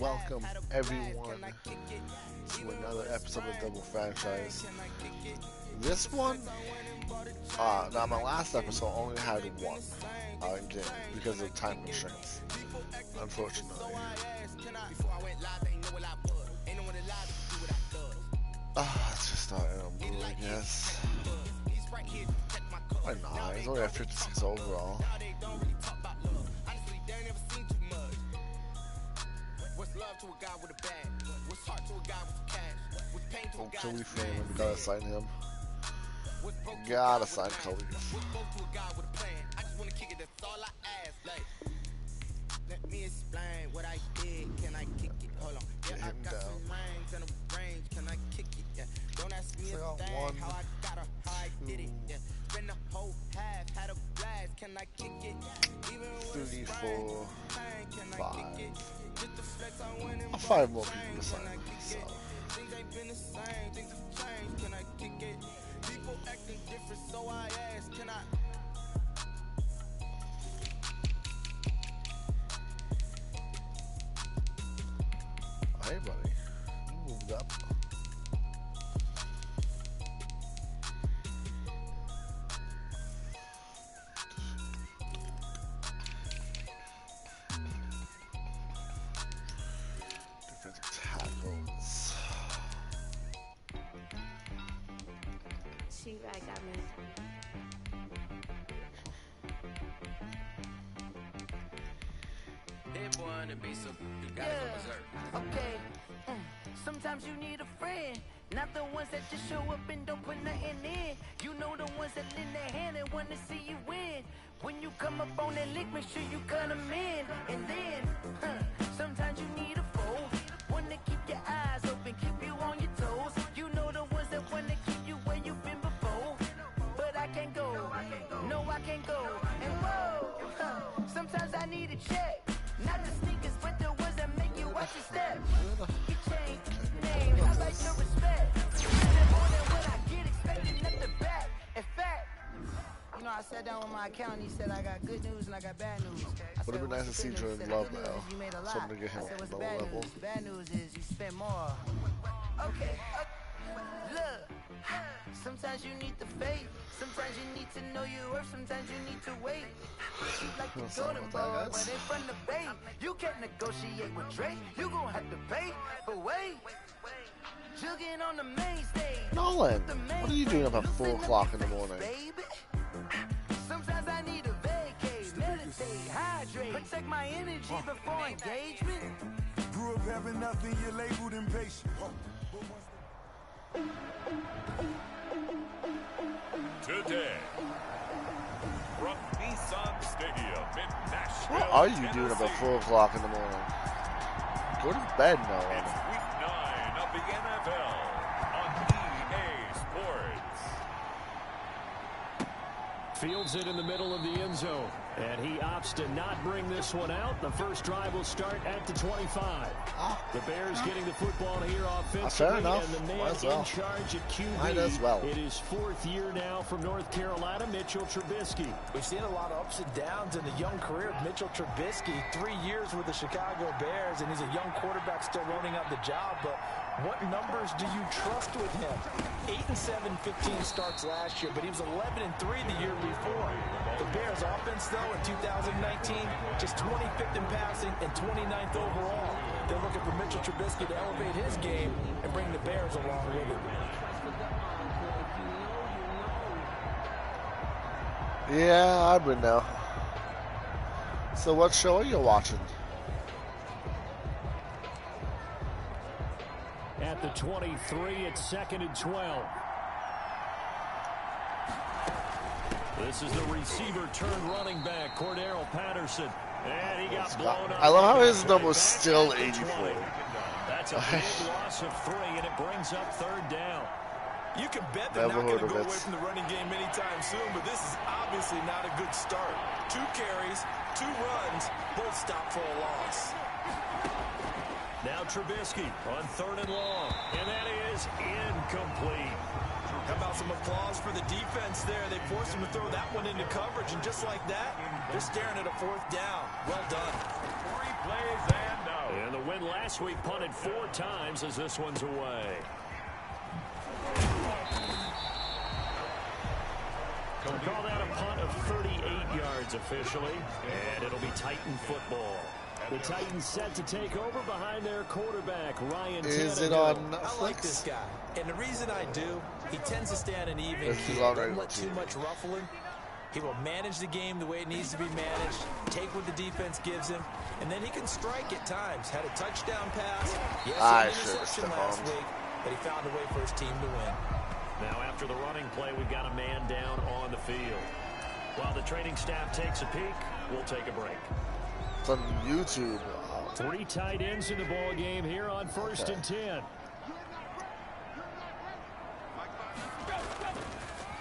welcome everyone to another episode of Double Franchise. This one, now my last episode only had one game because of time constraints, unfortunately. Let's just start on blue, I guess. Why not? It's only at 56 overall. Oh, Khalif Raymond, we gotta sign him. Gotta sign Khalif. Let me explain what I did. Can I kick it? Hold on. Get him down. Can I kick it? Yeah. Don't ask me how I got her, how I did it. Yeah. Spend the whole half, had a blast. Can I kick it? 34, 5. I'll find more people to sign. So. Things ain't been the same. Things have changed. Can I kick it? People acting different, so I ask. Can I? Hey, buddy. You moved up. Defensive tackles. She right got me. Okay. Sometimes you need a friend, not the ones that just show up and don't put nothing in. You know the ones that lend their hand and want to see you win. When you come up on that lick, make sure you cut them in. And then, sometimes you need a foe, one to keep your eyes open, keep you on your toes. You know the ones that want to keep you where you've been before. But I can't go, no I can't go. And whoa, sometimes I need a check. Not the sneakers, but the ones that make you watch your step. You change name, I like your respect. More than what I get, expecting nothing back. In fact, you know, I sat down with my accountant, he said I got good news and I got bad news. Would have been nice to see Jordan Love now. Something to get him on the level. Bad news is you spend more. Okay, look. Sometimes you need the faith. Sometimes you need to know your worth. Sometimes you need to wait. You like the golden ball, but in front of the bait. You can't negotiate with Drake. You gon' have to pay. But wait, jugging on the main stage. Nolan, what are you doing up at 4 o'clock in the morning? Sometimes I need a vacate, meditate, hydrate, protect my energy before engagement. Grew up having nothing, you're labeled impatient. Today, from Nissan Stadium in Nashville, What are you doing up at 4 o'clock in the morning? Go to bed, Nolan. It's week 9 of the NFL on EA Sports. Fields it in the middle of the end zone, and he opts to not bring this one out. The first drive will start at the 25. The Bears getting the football here offensively, and the man in charge at QB. It is 4th year now from North Carolina, Mitchell Trubisky. We've seen a lot of ups and downs in the young career of Mitchell Trubisky. 3 years with the Chicago Bears, and he's a young quarterback still learning out the job. But what numbers do you trust with him? 8-7, 15 starts last year, but he was 11-3 the year before. The Bears offense, though, in 2019, just 25th in passing and 29th overall. They're looking for Mitchell Trubisky to elevate his game and bring the Bears along with him. Yeah, I've been now. So what show are you watching? At the 23, it's 2nd and 12. This is the receiver turned running back, Cordero Patterson. And he got blown up. I love how his number was still 84. That's a big loss of 3, and it brings up 3rd down. You can bet they're not going to go away from the running game anytime soon, but this is obviously not a good start. 2 carries, 2 runs, both stopped for a loss. Now Trubisky on 3rd and long, and that is incomplete. How about some applause for the defense there? They forced him to throw that one into coverage, and just like that, they're staring at a 4th down. Well done. 3 plays and no. And the win Madden last week punted 4 times as this one's away. We'll call that a punt of 38 yards officially, and it'll be Titan football. The Titans set to take over behind their quarterback, Ryan Tannehill. Is it on Netflix? I like this guy, and the reason I do, he tends to stand an even keel. Don't let too much ruffling. He will manage the game the way it needs to be managed, take what the defense gives him, and then he can strike at times. Had a touchdown pass, yes, an interception last week, but he found a way for his team to win. Now after the running play, we've got a man down on the field. While the training staff takes a peek, we'll take a break. It's on YouTube. 3 tight ends in the ball game here on 1st and 10.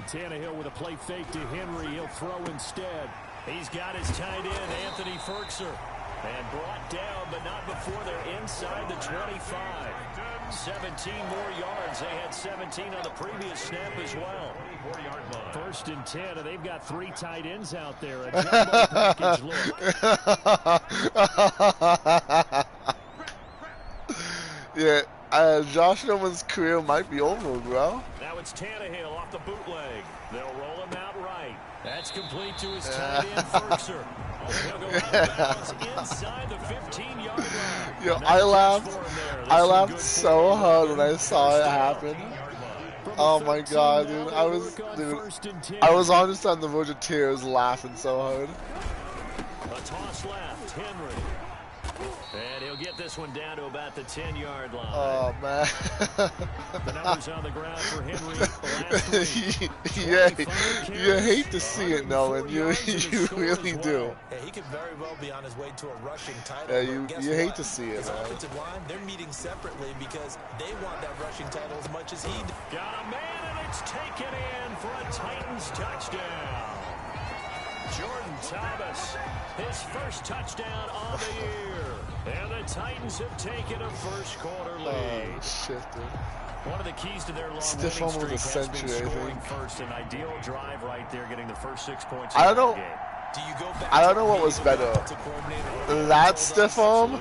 Tannehill with a play fake to Henry. He'll throw instead. He's got his tight end, Anthony Ferkser. And brought down, but not before they're inside the 25. 17 more yards. They had 17 on the previous snap as well. 1st and 10, and they've got 3 tight ends out there. A jumbo package look. Yeah, Josh Norman's career might be over, bro. Now it's Tannehill off the bootleg. They'll roll him out right. That's complete to his tight end, Ferkser. He'll go out of bounds inside the 15-yard line. Yo, I laughed so hard when I saw it happen. Oh my god, dude. I was honest on the verge of tears laughing so hard. A toss left, Henry. And he'll get this one down to about the 10-yard line. Oh, man. The numbers on the ground for Henry last week. You hate to see it, Nolan. You really do. Yeah, he could very well be on his way to a rushing title. Yeah, you hate to see it, his man. offensive line, they're meeting separately because they want that rushing title as much as he does. Got a man, and it's taken in for a Titans touchdown. Jordan Thomas, his first touchdown on the year. And the Titans have taken a first-quarter lead. Oh, shit, dude. One of the keys to their long Stiff winning almost streak a has been century, I scoring think. first. An ideal drive right there, getting the first 6 points I in don't the game. Do you go back I don't know what was better. That stiff arm?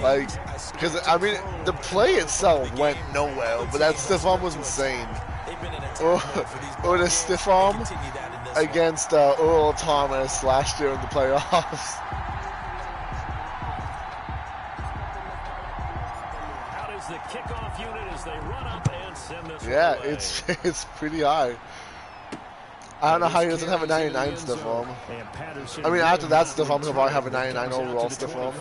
Like, because, I mean, the play itself went nowhere, but that stiff arm was insane. Or the stiff arm against Earl Thomas last year in the playoffs. Out is the kickoff unit as they run up and send this Yeah, away. it's pretty high. I don't know how he doesn't have a 99 stiff arm. I mean, after that stiff arm, he'll probably have a 99 overall stiff arm.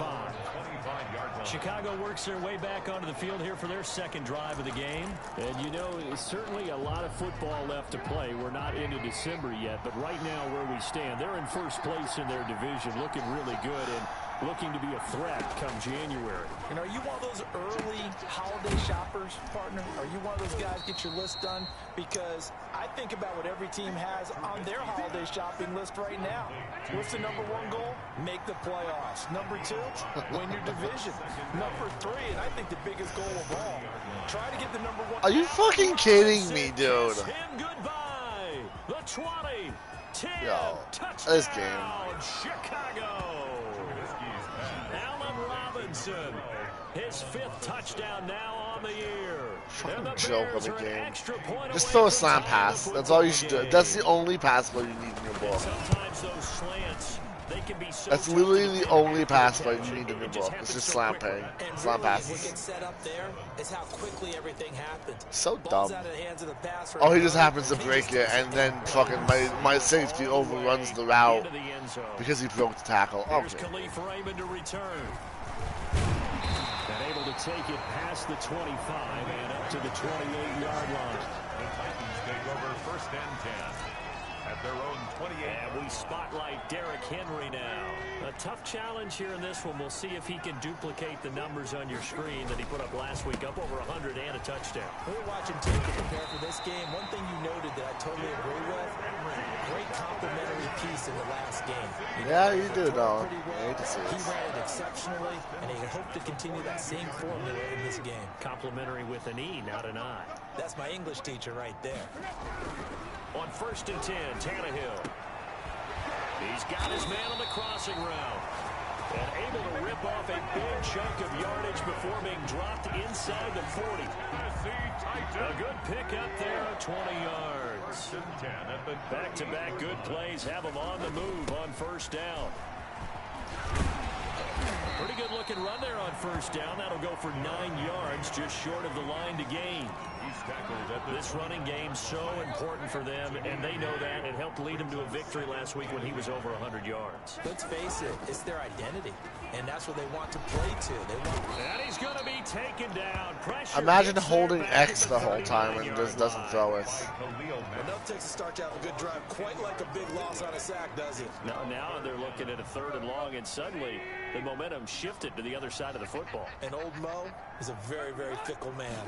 Chicago works their way back onto the field here for their second drive of the game. And, you know, certainly a lot of football left to play. We're not into December yet, but right now where we stand, they're in first place in their division, looking really good and looking to be a threat come January. And are you one of those early holiday shoppers, partner? Are you one of those guys get your list done? Because I think about what every team has on their holiday shopping list right now. What's the number 1 goal? Make the playoffs. Number 2, win your division. Number 3, and I think the biggest goal of all, try to get the number 1. Are you fucking kidding me, dude? Goodbye. The 20, 10, Yo, touchdown, this game. Chicago. Allen Robinson, his 5th touchdown now on the year. Fucking joke of a game. Just throw a slant pass. That's all you should do. That's the only pass play you need in your book. Sometimes those slants, they can be so That's literally the only pass play you need in your book. It's just slant pay. And Slant really, passes. what gets set up there is how quickly everything happens. So Ball's dumb. out of the hands of the passer. Oh, he just happens to break it, and then fucking my safety overruns the route because he broke the tackle. Here's Okay. Khalif Raymond to return. And able to take it past the 25 and up to the 28-yard line. The Titans take over 1st and 10 at their own 28. And we spotlight Derrick Henry now. A tough challenge here in this one. We'll see if he can duplicate the numbers on your screen that he put up last week, up over 100 and a touchdown. We were watching tape to prepare for this game. One thing you noted that I totally agree with, great complimentary piece in the last game. Yeah, you do, though. Pretty well. I hate to see He it. ran it exceptionally, and he hope to continue that same formula in this game. Complimentary with an E, not an I. That's my English teacher right there. On 1st and 10, Tannehill. He's got his man on the crossing route. And able to rip off a big chunk of yardage before being dropped inside the 40. A good pickup there, 20 yards. Back-to-back good plays have them on the move on first down. Pretty good looking run there on first down. That'll go for 9 yards, just short of the line to gain. This running game's so important for them, and they know that. It helped lead them to a victory last week when he was over 100 yards. Let's face it, it's their identity, and that's what they want to play to. And he's going to be taken down. Pressure. Imagine holding X the whole time and just doesn't throw it. Enough takes a start to have a good drive, quite like a big loss on a sack, does it? Now they're looking at a 3rd and long, and suddenly the momentum shifted to the other side of the football. And old Mo is a very, very fickle man.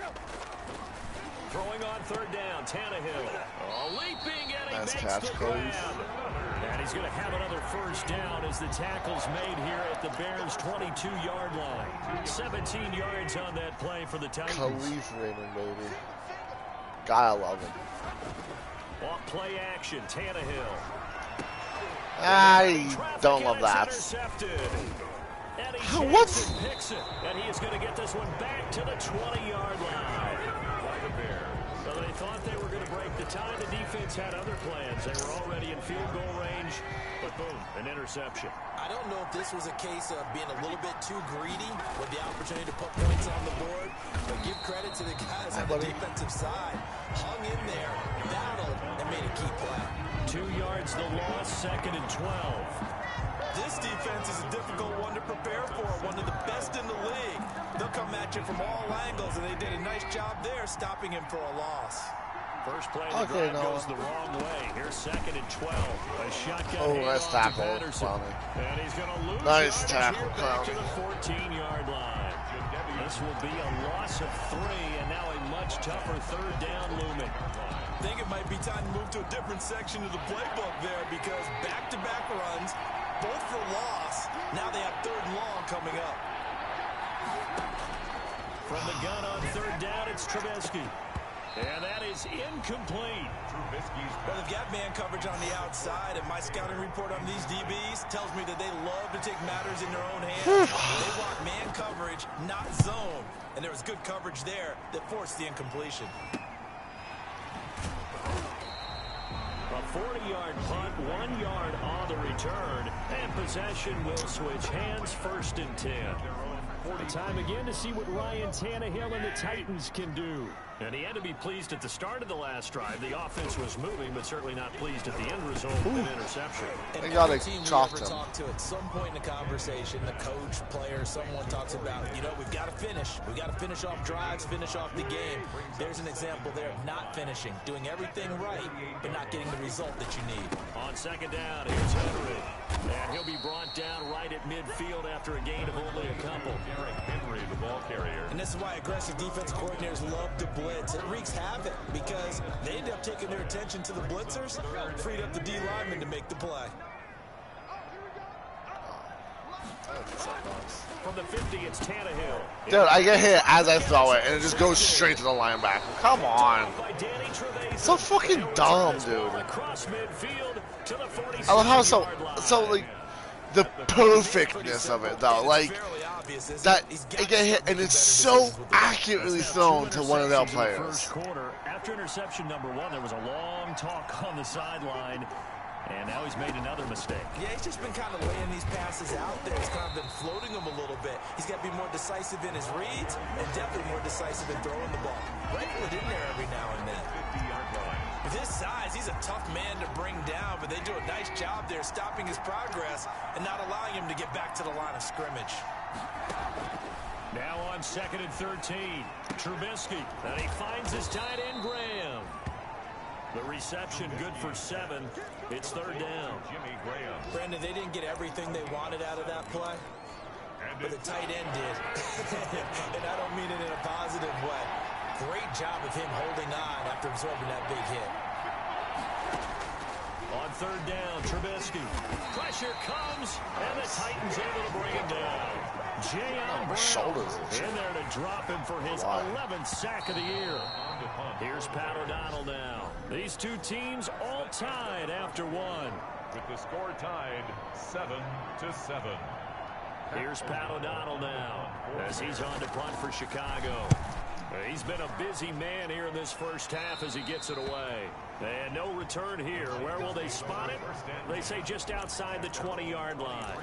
Throwing on 3rd down, Tannehill. Leaping, and he nice makes catch, the grab. And he's going to have another first down as the tackle's made here at the Bears' 22-yard line. 17 yards on that play for the Titans. Khalif Raymond, baby. Gotta love him. Off play action, Tannehill. I don't love that. What? Picks it, and he is going to get this one back to the 20-yard line. So they thought they were going to break the tie. The defense had other plans. They were already in field goal range, but boom, an interception. I don't know if this was a case of being a little bit too greedy with the opportunity to put points on the board, but give credit to the guys on the defensive side. Hung in there, battled, and made a key play. 2 yards the loss, 2nd and 12. This defense is a difficult one to prepare for, one of the best in the league. They'll come at you from all angles, and they did a nice job there stopping him for a loss. First play of the drive goes the wrong way. Here's 2nd and 12. A shotgun. Oh, nice tackle, Clowney. And he's going to lose. Nice tackle, back to the 14-yard line. This will be a loss of 3, and now a much tougher 3rd down looming. I think it might be time to move to a different section of the playbook there, because back-to-back runs, both for loss. Now they have 3rd and long coming up. From the gun on 3rd down, it's Trubisky. And that is incomplete. Well, they've got man coverage on the outside, and my scouting report on these DBs tells me that they love to take matters in their own hands. They want man coverage, not zone. And there was good coverage there that forced the incompletion. A 40-yard punt, 1 yard on the return, and possession will switch hands, 1st and 10. Time again to see what Ryan Tannehill and the Titans can do. And he had to be pleased at the start of the last drive. The offense was moving, but certainly not pleased at the end result with an interception. They got to talk to him. Talk to at some point in the conversation, the coach, player, someone talks about, we've got to finish. We've got to finish off drives, finish off the game. There's an example there of not finishing, doing everything right, but not getting the result that you need. On 2nd down, here's Henry. And he'll be brought down right at midfield after a gain of only a couple. Henry, the ball carrier. And this is why aggressive defense coordinators love to blitz. It wreaks havoc because they end up taking their attention to the blitzers, freed up the D lineman to make the play. From the 50, it's Tannehill. Dude, I get hit as I throw it, and it just goes straight to the linebacker. Come on. So fucking dumb, dude. I love how so like, the perfectness of it, though. Like, that it get hit, and it's so accurately thrown to one of their players. First quarter, after interception number 1, there was a long talk on the sideline. And now he's made another mistake. Yeah, he's just been kind of laying these passes out there. He's kind of been floating them a little bit. He's got to be more decisive in his reads and definitely more decisive in throwing the ball. Rifle it in there every now and then. With his size, he's a tough man to bring down, but they do a nice job there stopping his progress and not allowing him to get back to the line of scrimmage. Now on 2nd and 13, Trubisky. And he finds his tight end, Graham. The reception good for 7. It's 3rd down. Brandon, they didn't get everything they wanted out of that play, but the tight end did. And I don't mean it in a positive way. Great job of him holding on after absorbing that big hit. On 3rd down, Trubisky. Pressure comes, and the Titans able to bring him down. J.L. Brown in there to drop him for his 11th sack of the year. Here's Pat O'Donnell now. These two teams all tied after 1. With the score tied 7-7. Here's Pat O'Donnell now as he's on to punt for Chicago. He's been a busy man here in this first half as he gets it away. And no return here. Where will they spot it? They say just outside the 20-yard line.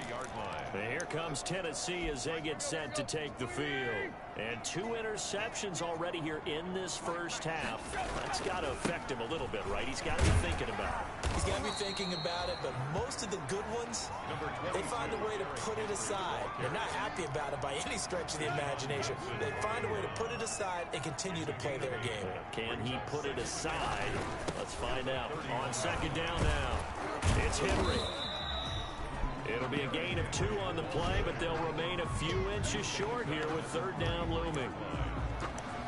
And here comes Tennessee as they get set to take the field. And 2 interceptions already here in this first half. That's got to affect him a little bit, right? He's got to be thinking about it. He's got to be thinking about it, but most of the good ones, they find a way to put it aside. They're not happy about it by any stretch of the imagination. They find a way to put it aside and continue to play their game. Can he put it aside? Let's find out. On second down now, it's Henry. It'll be a gain of 2 on the play, but they'll remain a few inches short here with third down looming.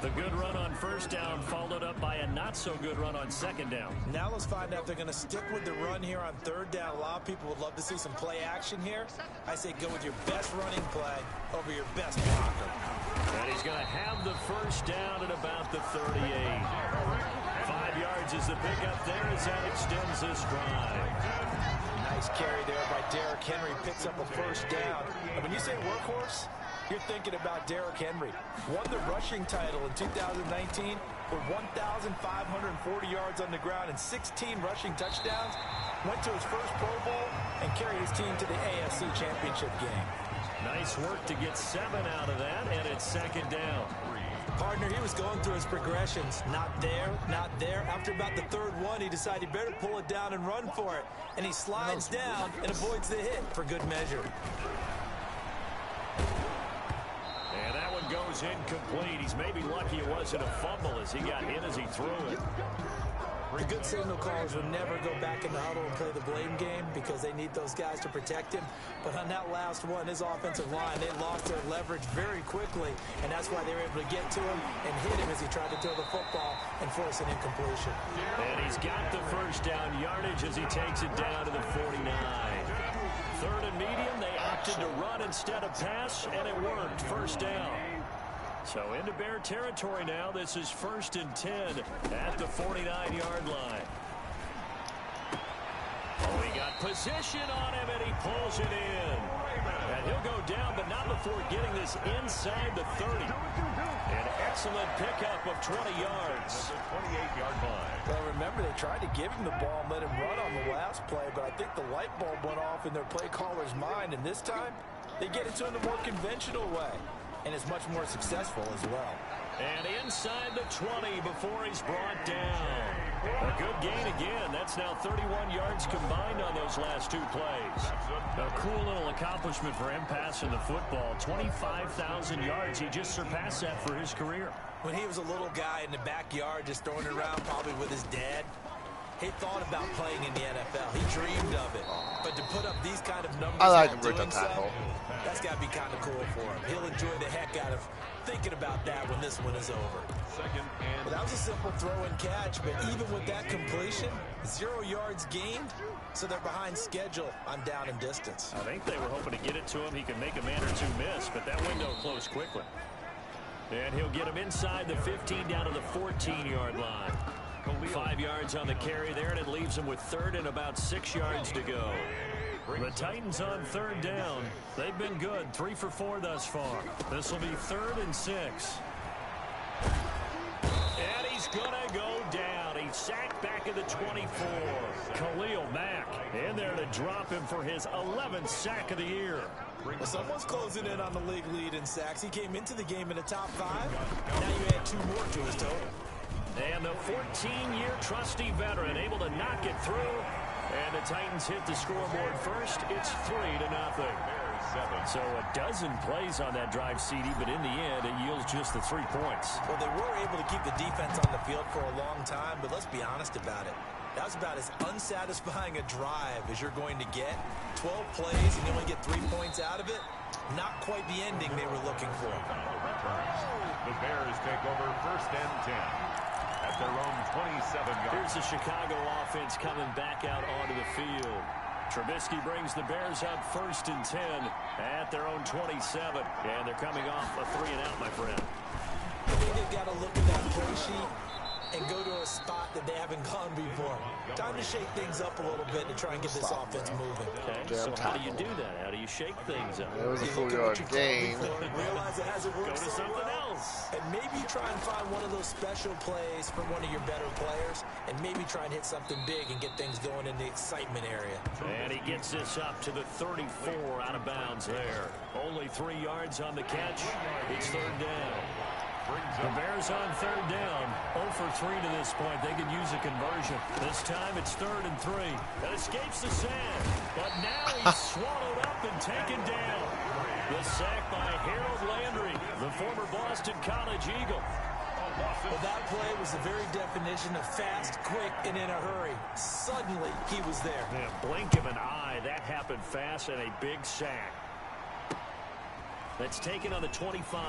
The good run on first down followed up by a not-so-good run on second down. Now let's find out if they're going to stick with the run here on third down. A lot of people would love to see some play action here. I say go with your best running play over your best blocker. And he's going to have the first down at about the 38. 5 yards is the pickup there as that extends this drive. Nice carry there by Derrick Henry. Picks up a first down. And when you say workhorse, you're thinking about Derrick Henry. Won the rushing title in 2019 with 1,540 yards on the ground and 16 rushing touchdowns. Went to his first Pro Bowl and carried his team to the AFC Championship game. Nice work to get 7 out of that, and it's second down. Partner, he was going through his progressions. Not there, not there. After about the third one, he decided he better pull it down and run for it. And he slides down and avoids the hit for good measure. And that one goes incomplete. He's maybe lucky it wasn't a fumble as he got hit as he threw it. The good signal callers will never go back in the huddle and play the blame game because they need those guys to protect him. But on that last one, his offensive line, they lost their leverage very quickly, and that's why they were able to get to him and hit him as he tried to throw the football and force an incompletion. And he's got the first down yardage as he takes it down to the 49. Third and medium, they opted to run instead of pass, and it worked. First down. So into Bear territory now. This is 1st and 10 at the 49-yard line. Oh, he got position on him, and he pulls it in. And he'll go down, but not before getting this inside the 30. An excellent pickup of 20 yards. 28-yard line. Well, remember, they tried to give him the ball and let him run on the last play, but I think the light bulb went off in their play caller's mind, and this time they get it to him the more conventional way. And is much more successful as well. And inside the 20 before he's brought down. A good gain again. That's now 31 yards combined on those last 2 plays. A cool little accomplishment for him passing the football. 25,000 yards. He just surpassed that for his career. When he was a little guy in the backyard just throwing it around probably with his dad, he thought about playing in the NFL. He dreamed of it. But to put up these kind of numbers, I like him with the tackle. That's got to be kind of cool for him. He'll enjoy the heck out of thinking about that when this one is over. Well, that was a simple throw and catch, but even with that completion, 0 yards gained, so they're behind schedule on down and distance. I think they were hoping to get it to him. He could make a man or 2 miss, but that window closed quickly. And he'll get him inside the 15 down to the 14-yard line. 5 yards on the carry there, and it leaves him with third and about 6 yards to go. The Titans on third down. They've been good. 3 for 4 thus far. This will be 3rd and 6. And he's going to go down. He's sacked back at the 24. Khalil Mack in there to drop him for his 11th sack of the year. Well, someone's closing in on the league lead in sacks. He came into the game in the top 5. Now you add 2 more to his total. And the 14-year trusty veteran able to knock it through. And the Titans hit the scoreboard first. It's 3-0. So a dozen plays on that drive, CD, but in the end, it yields just the 3 points. Well, they were able to keep the defense on the field for a long time, but let's be honest about it. That was about as unsatisfying a drive as you're going to get. 12 plays, and you only get 3 points out of it. Not quite the ending they were looking for. The Bears take over 1st and 10. At their own 27 yards. Here's the Chicago offense coming back out onto the field. Trubisky brings the Bears up 1st and 10 at their own 27. And they're coming off a 3-and-out, my friend. I think they've got to look at that play sheet and go to a spot that they haven't gone before. Time to shake things up a little bit to try and get this offense moving. Okay, so how do you do that? How do you shake things up? It was a 4-yard gain. Realize it hasn't worked. Go to something else. And maybe try and find one of those special plays from one of your better players, and maybe try and hit something big and get things going in the excitement area. And he gets this up to the 34 out of bounds there. Only 3 yards on the catch. It's third down. The Bears on third down. 0 for 3 to this point. They could use a conversion. This time it's 3rd and 3. That escapes the sand. But now he's swallowed up and taken down. The sack by Harold Landry, the former Boston College Eagle. Well, that play was the very definition of fast, quick, and in a hurry. Suddenly, he was there. Yeah, blink of an eye. That happened fast and a big sack. That's taken on the 25.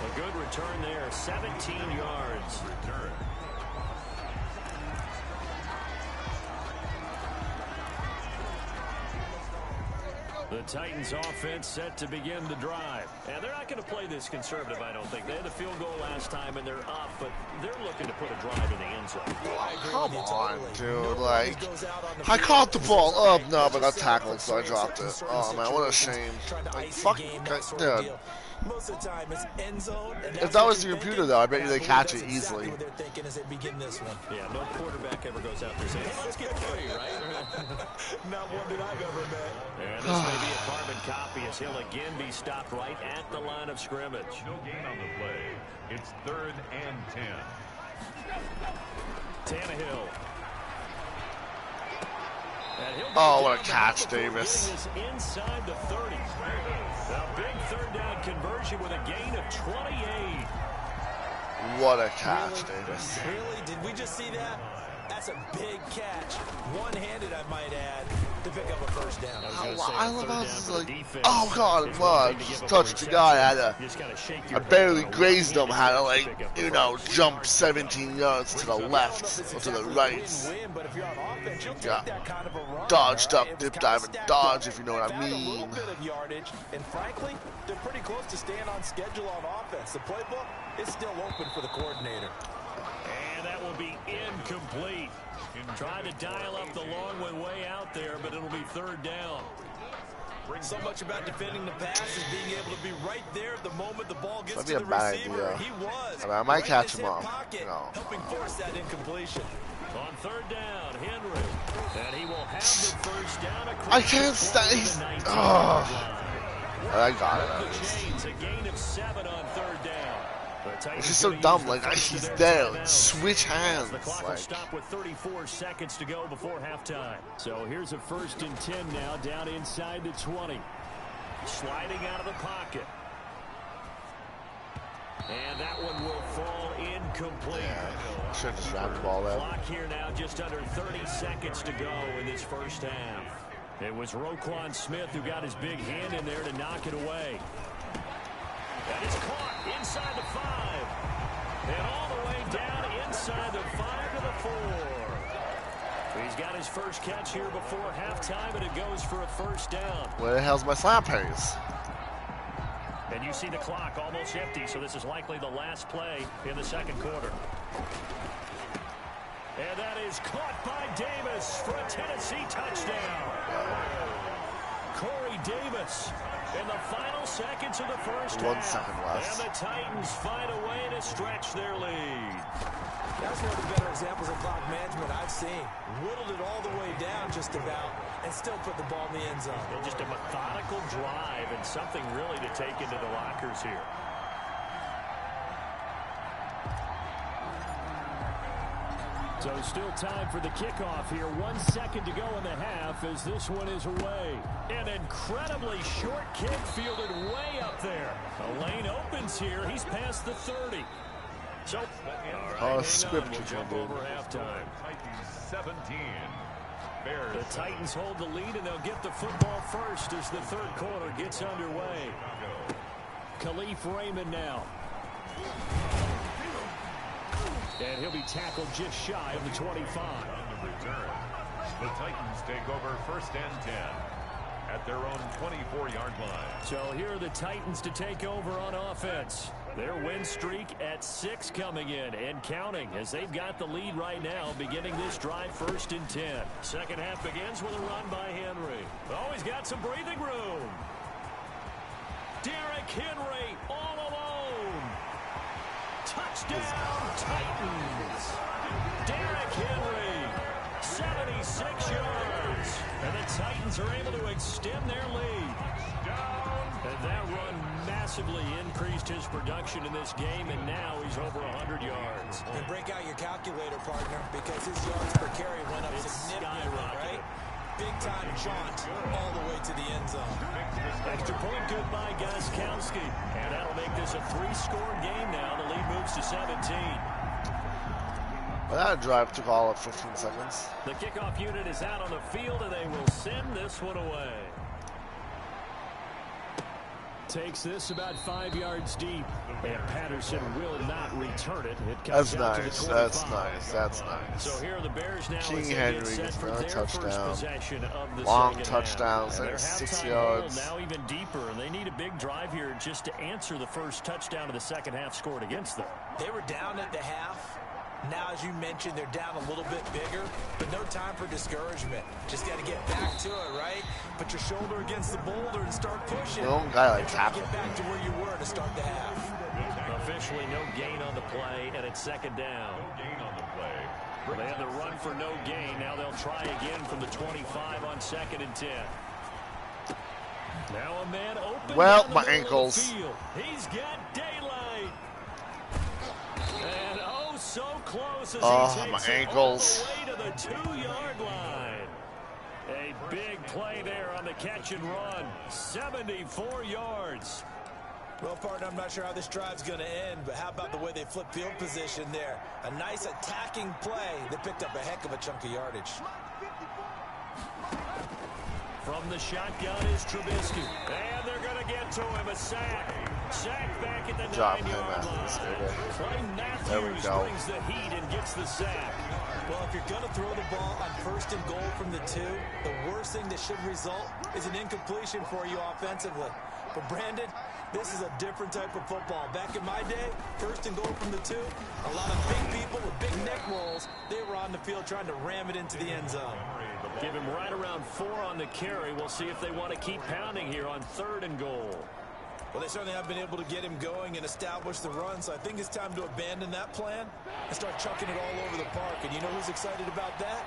A good return there, 17 yards. Return. The Titans offense set to begin the drive. And they're not going to play this conservative, I don't think. They had the field goal last time, and they're up, but they're looking to put a drive in the end zone. Come on, dude. Like, I caught the ball up. No, but I got tackled, so I dropped it. Oh, man, what a shame. Like, fuck, dude. Most of the time, it's end zone. If that was the computer, though, I bet you they catch it easily. What they're thinking as they begin this one. Yeah, no quarterback ever goes out there saying, hey, let's get 3, right? Not one that I've ever met. And this may be a carbon copy as he'll again be stopped right at the line of scrimmage. No gain on the play. It's 3rd and 10. Tannehill. Oh, what a catch, Davis. Inside the 30. A big third down conversion with a gain of 28. What a catch, Davis. Really? Did we just see that? That's a big catch. One-handed, I might add, to pick up a first down. I love how this is like, oh God, what? Just touched the guy. I barely grazed him. Had to, like, you know, jump 17 yards to the left or to the right. Yeah. Dodged up, dip, dive, and dodge, if you know what I mean. And frankly, they're pretty close to staying on schedule on offense. The playbook is still open for the coordinator. And that will be incomplete. Trying to dial up the long one way out there, but it'll be third down. So much about defending the pass is being able to be right there at the moment the ball gets to That'd the be a bad receiver. idea. He was. I mean, I might catch him off. off. No. Helping force that incompletion. On third down, Henry. And he will have the first down across. I can't stay. Oh. I got it. Chains, a gain of 7 on third down. It's just so dumb. Like, he's there. Like, switch hands. The clock will Like, stop with 34 seconds to go before halftime. So here's a 1st and 10 now, down inside the 20. Sliding out of the pocket. And that one will fall incomplete. yeah, should have just wrapped the ball there. Clock here now, just under 30 seconds to go in this first half. It was Roquan Smith who got his big hand in there to knock it away. That is caught inside the 5. And all the way down inside the 5 to the 4. He's got his first catch here before halftime, and it goes for a first down. Where the hell's my slap pace? And you see the clock almost empty, so this is likely the last play in the second quarter. And that is caught by Davis for a Tennessee touchdown. Corey Davis in the final seconds of the first half. 1 second left. And the Titans find a way to stretch their lead. That's one of the better examples of clock management I've seen. Whittled it all the way down just about and still put the ball in the end zone. And just a methodical drive and something really to take into the lockers here. So still time for the kickoff here. 1 second to go in the half as this one is away. An incredibly short kick fielded way up there. A lane opens here. He's past the 30. So, Script we'll jump over halftime. Titans 17. Bears. The Titans hold the lead, and they'll get the football first as the third quarter gets underway. Khalif Raymond now. And he'll be tackled just shy of the 25. On the return, the Titans take over 1st and 10. at their own 24-yard line. So here are the Titans to take over on offense. Their win streak at 6 coming in and counting as they've got the lead right now beginning this drive 1st and 10. Second half begins with a run by Henry. Oh, he's got some breathing room. Derrick Henry all alone. Touchdown Titans. Derrick Henry, 76 yards. And the Titans are able to extend their lead. And that run massively increased his production in this game, and now he's over 100 yards. And break out your calculator, partner, because his yards per carry went up significantly, right? Big-time jaunt all the way to the end zone. Extra point good by Gostkowski. And that'll make this a 3-score game now. The lead moves to 17. Well, that drive took all of 15 seconds. The kickoff unit is out on the field, and they will send this one away. Takes this about 5 yards deep, and Patterson will not return it. That's nice. That's nice. That's nice. So here are the Bears now. King Henry gets another touchdown. Long touchdowns. That's 6 yards. Now even deeper, and they need a big drive here just to answer the first touchdown of the second half scored against them. They were down at the half. Now, as you mentioned, they're down a little bit bigger, but no time for discouragement. Just got to get back to it, right? Put your shoulder against the boulder and start pushing. No guy like tackle. Get back to where you were to start the half. Officially no gain on the play, and it's second down. No gain on the play. They had the run for no gain. Now they'll try again from the 25 on 2nd and 10. Now a man open. Well, my ankles. He's got daylight. And oh, so close as he my takes ankles. it all the way to the 2-yard line. A big play there on the catch and run. 74 yards. Well, partner, I'm not sure how this drive's going to end, but how about the way they flip field position there? A nice attacking play that picked up a heck of a chunk of yardage. From the shotgun is Trubisky. And they're going to get to him. A sack. Sack back at the 9-yard line. Clay Matthews brings the heat and gets the sack. Well, if you're going to throw the ball on 1st and goal from the 2, the worst thing that should result is an incompletion for you offensively. But Brandon, this is a different type of football. Back in my day, 1st and goal from the 2, a lot of big people with big neck rolls, they were on the field trying to ram it into the end zone. Give him right around 4 on the carry. We'll see if they want to keep pounding here on 3rd and goal. Well, they certainly have been able to get him going and establish the run, so I think it's time to abandon that plan and start chucking it all over the park. And you know who's excited about that?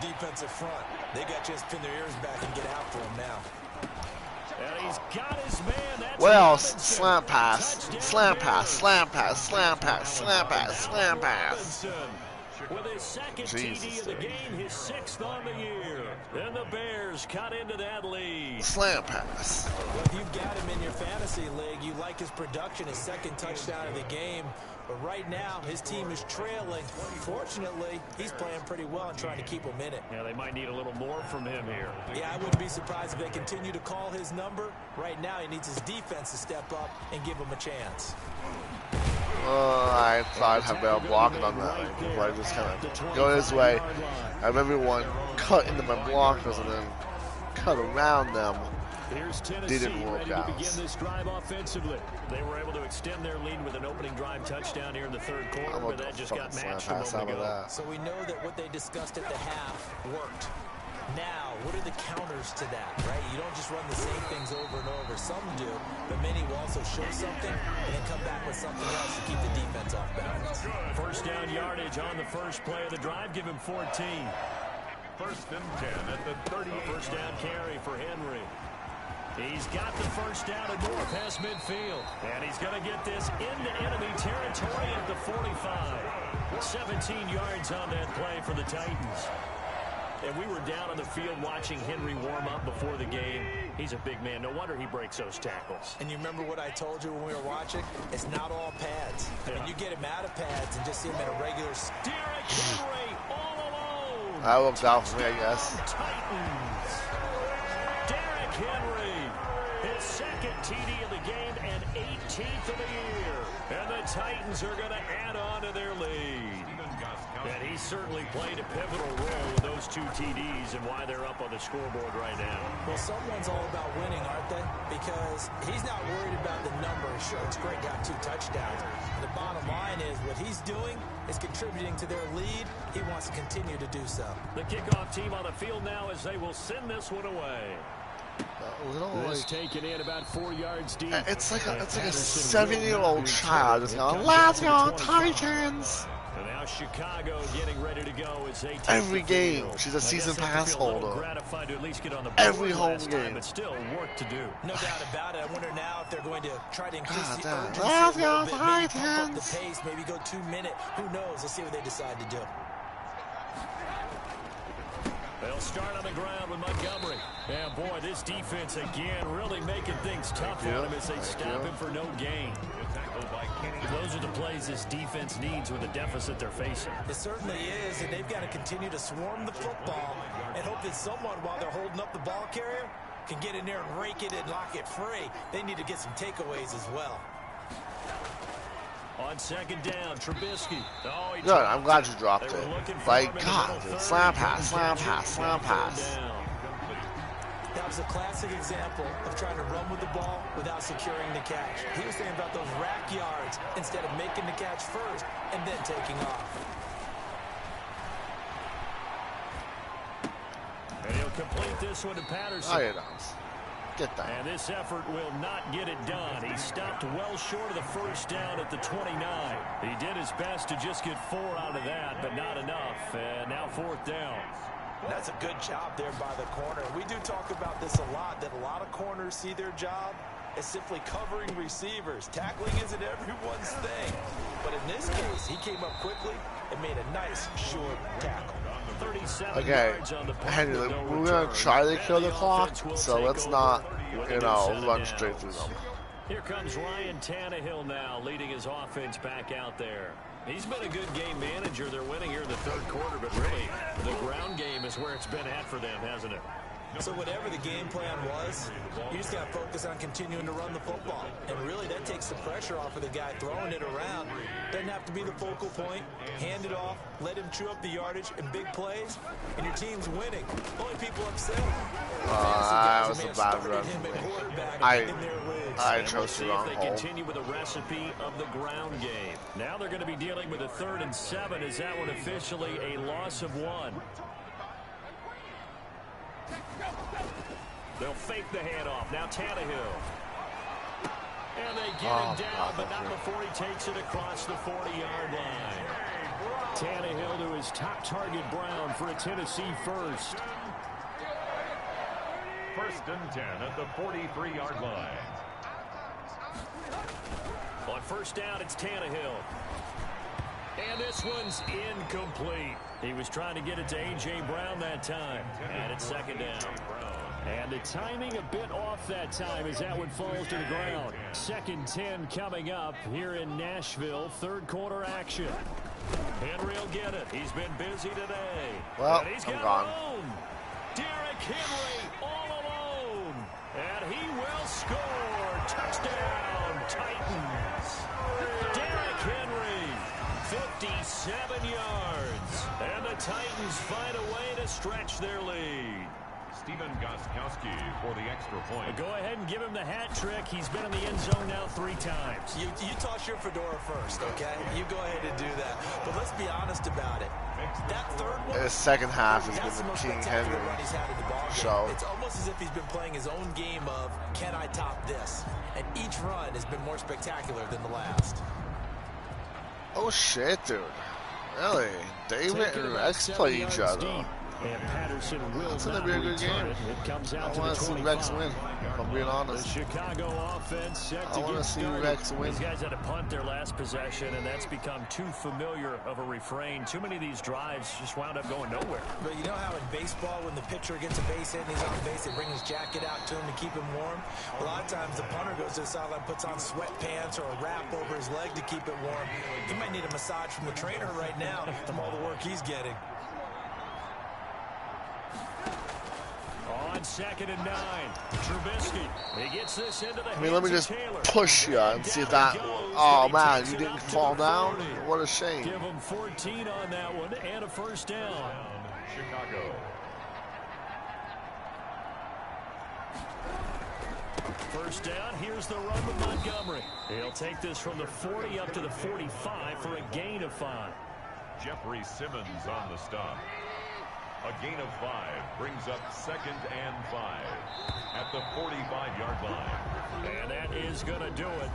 The defensive front. They got to just pin their ears back and get after him now. And he's got his man. That's well, slam pass, slam pass, slam pass, slam pass, slam pass, slam pass. With his second TD of the game, his 6th on the year. And the Bears cut into that lead. Slam pass. Well, if you've got him in your fantasy league, you like his production, his 2nd touchdown of the game. But right now, his team is trailing. Fortunately, he's playing pretty well and trying to keep him in it. Yeah, they might need a little more from him here. Yeah, I wouldn't be surprised if they continue to call his number. Right now, he needs his defense to step up and give him a chance. I thought I'd have better blocking on that. I just kind of go this way. Have everyone cut into my blockers and then cut around them. Didn't work out. Begin this drive offensively. They were able to extend their lead with an opening drive touchdown here in the 3rd quarter, but that just got matched a moment ago. So we know that what they discussed at the half worked. Now, what are the counters to that, right? You don't just run the same things over and over. Some do, but many will also show something and then come back with something else to keep the defense off balance. 1st down yardage on the first play of the drive. Give him 14. 1st and 10 at the 30. 1st down carry for Henry. He's got the 1st down and more past midfield. And he's going to get this into enemy territory at the 45. 17 yards on that play for the Titans. And we were down on the field watching Henry warm up before the game. He's a big man. No wonder he breaks those tackles. And you remember what I told you when we were watching? It's not all pads. I mean, you get him out of pads and just see him in a regular... Derrick Henry all alone. That worked out for me, I guess. Titans. Derrick Henry. His 2nd TD of the game and 18th of the year. And the Titans are going to add on to their lead. And he certainly played a pivotal role with those 2 TDs and why they're up on the scoreboard right now. Well, someone's all about winning, aren't they? Because he's not worried about the numbers. Sure, it's great, got 2 touchdowns. The bottom line is what he's doing is contributing to their lead. He wants to continue to do so. The kickoff team on the field now as they will send this one away. This taken in about 4 yards deep. It's like a 7-year-old child just going, "Let's go Titans!" And now Chicago getting ready to go as they every game. She's a season pass holder. Gratified to at least get on the every home game. But still work to do. No doubt about it. I wonder now if they're going to try to increase the urgency Let's a go little bit, maybe pump up Titans! the pace, maybe go 2-minute. Who knows? Let's see what they decide to do. They'll start on the ground with Montgomery. And boy, this defense again really making things tough on him as they stop him for no gain. Those are the plays this defense needs with the deficit they're facing. It certainly is, and they've got to continue to swarm the football and hope that someone, while they're holding up the ball carrier, can get in there and rake it and lock it free. They need to get some takeaways as well. On second down, Trubisky. Oh, good, I'm glad you dropped it. Like, God, slam pass, slam pass, slam pass. That was a classic example of trying to run with the ball without securing the catch. He was saying about those rack yards instead of making the catch first and then taking off. And he'll complete this one to Patterson. Oh, yeah, does. Get that. And this effort will not get it done. He stopped well short of the first down at the 29. He did his best to just get 4 out of that, but not enough. And now 4th down. That's a good job there by the corner. We do talk about this a lot, that a lot of corners see their job as simply covering receivers. Tackling isn't everyone's thing. But in this case, he came up quickly and made a nice, short tackle. Okay, Henry, we're going to try to kill the clock, so let's not, run straight through them. Here comes Ryan Tannehill now, leading his offense back out there. He's been a good game manager. They're winning here in the 3rd quarter, but really, the ground game is where it's been at for them, hasn't it? So whatever the game plan was, you just got to focus on continuing to run the football. And really, that takes the pressure off of the guy throwing it around. Doesn't have to be the focal point. Hand it off, let him chew up the yardage in big plays, and your team's winning. Only people upset. That was a bad run for me. I chose the wrong hole. They continue with a recipe of the ground game. Now they're going to be dealing with a 3rd and 7. Is that one officially a loss of 1? They'll fake the handoff. Now Tannehill. And they get him down, but not before he takes it across the 40-yard line. Tannehill to his top target, Brown, for a Tennessee first. 1st and 10 at the 43-yard line. On 1st down, it's Tannehill. And this one's incomplete. He was trying to get it to A.J. Brown that time. And it's 2nd down. And the timing a bit off that time as that one falls to the ground. 2nd 10 coming up here in Nashville. 3rd quarter action. Henry will get it. He's been busy today. Well, and he's I'm gone. Derrick Henry all alone. And he will score. Touchdown, Titans. Derrick Henry, 57 yards. And the Titans find a way to stretch their lead. Steven Gostkowski for the extra point. Go ahead and give him the hat trick. He's been in the end zone now 3 times. You toss your fedora first, okay? You go ahead and do that. But let's be honest about it. That 3rd one, the 2nd half has been the King Henry show. It's almost as if he's been playing his own game of, can I top this? And each run has been more spectacular than the last. Oh, shit, dude. Really? David and Rex play each other. And Patterson will That's going to be a good game. It comes out I want to see Rex win, if I'm being honest. The Chicago offense set to I want to see Rex win. These guys had to punt their last possession, and that's become too familiar of a refrain. Too many of these drives just wound up going nowhere. But you know how in baseball, when the pitcher gets a base hit and he's on base, they bring his jacket out to him to keep him warm? A lot of times the punter goes to the sideline, puts on sweatpants or a wrap over his leg to keep it warm. He might need a massage from the trainer right now from all the work he's getting. On 2nd and 9, Trubisky. He gets this into the I mean, let me just push you and see if that. Oh man, you didn't fall down. What a shame. Give him 14 on that one and a first down. Chicago. First down, here's the run with Montgomery. He'll take this from the 40 up to the 45 for a gain of 5. Jeffrey Simmons on the stop. A gain of 5 brings up 2nd and 5 at the 45-yard line. And that is going to do it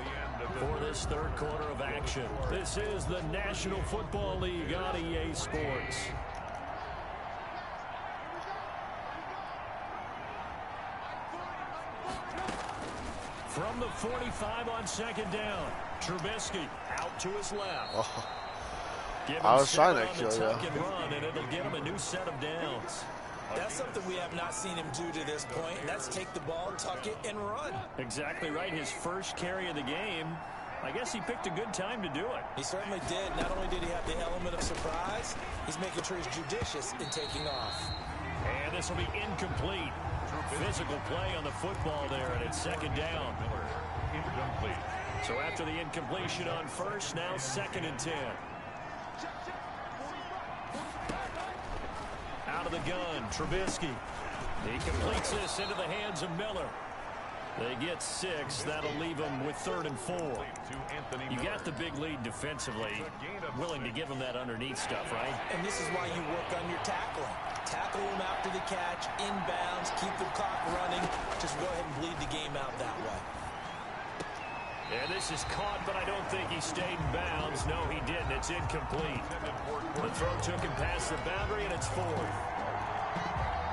for this third quarter of action. This is the National Football League on EA Sports. From the 45 on 2nd down, Trubisky out to his left. Oh. I was trying to kill you. And it'll get him a new set of downs. That's something we have not seen him do to this point. That's take the ball, tuck it, and run. Exactly right. His first carry of the game. I guess he picked a good time to do it. He certainly did. Not only did he have the element of surprise, he's making sure he's judicious in taking off. And this will be incomplete. Physical play on the football there, and it's 2nd down. Incomplete. So after the incompletion on first, now 2nd and 10. Out of the gun, Trubisky. He completes this into the hands of Miller. They get 6. That'll leave them with 3rd and 4. You got the big lead defensively. Willing to give them that underneath stuff, right? And this is why you work on your tackling. Tackle them after the catch, inbounds, keep the clock running. Just go ahead and bleed the game out that way. And this is caught, but I don't think he stayed in bounds. No, he didn't. It's incomplete. The throw took him past the boundary, and it's 4th.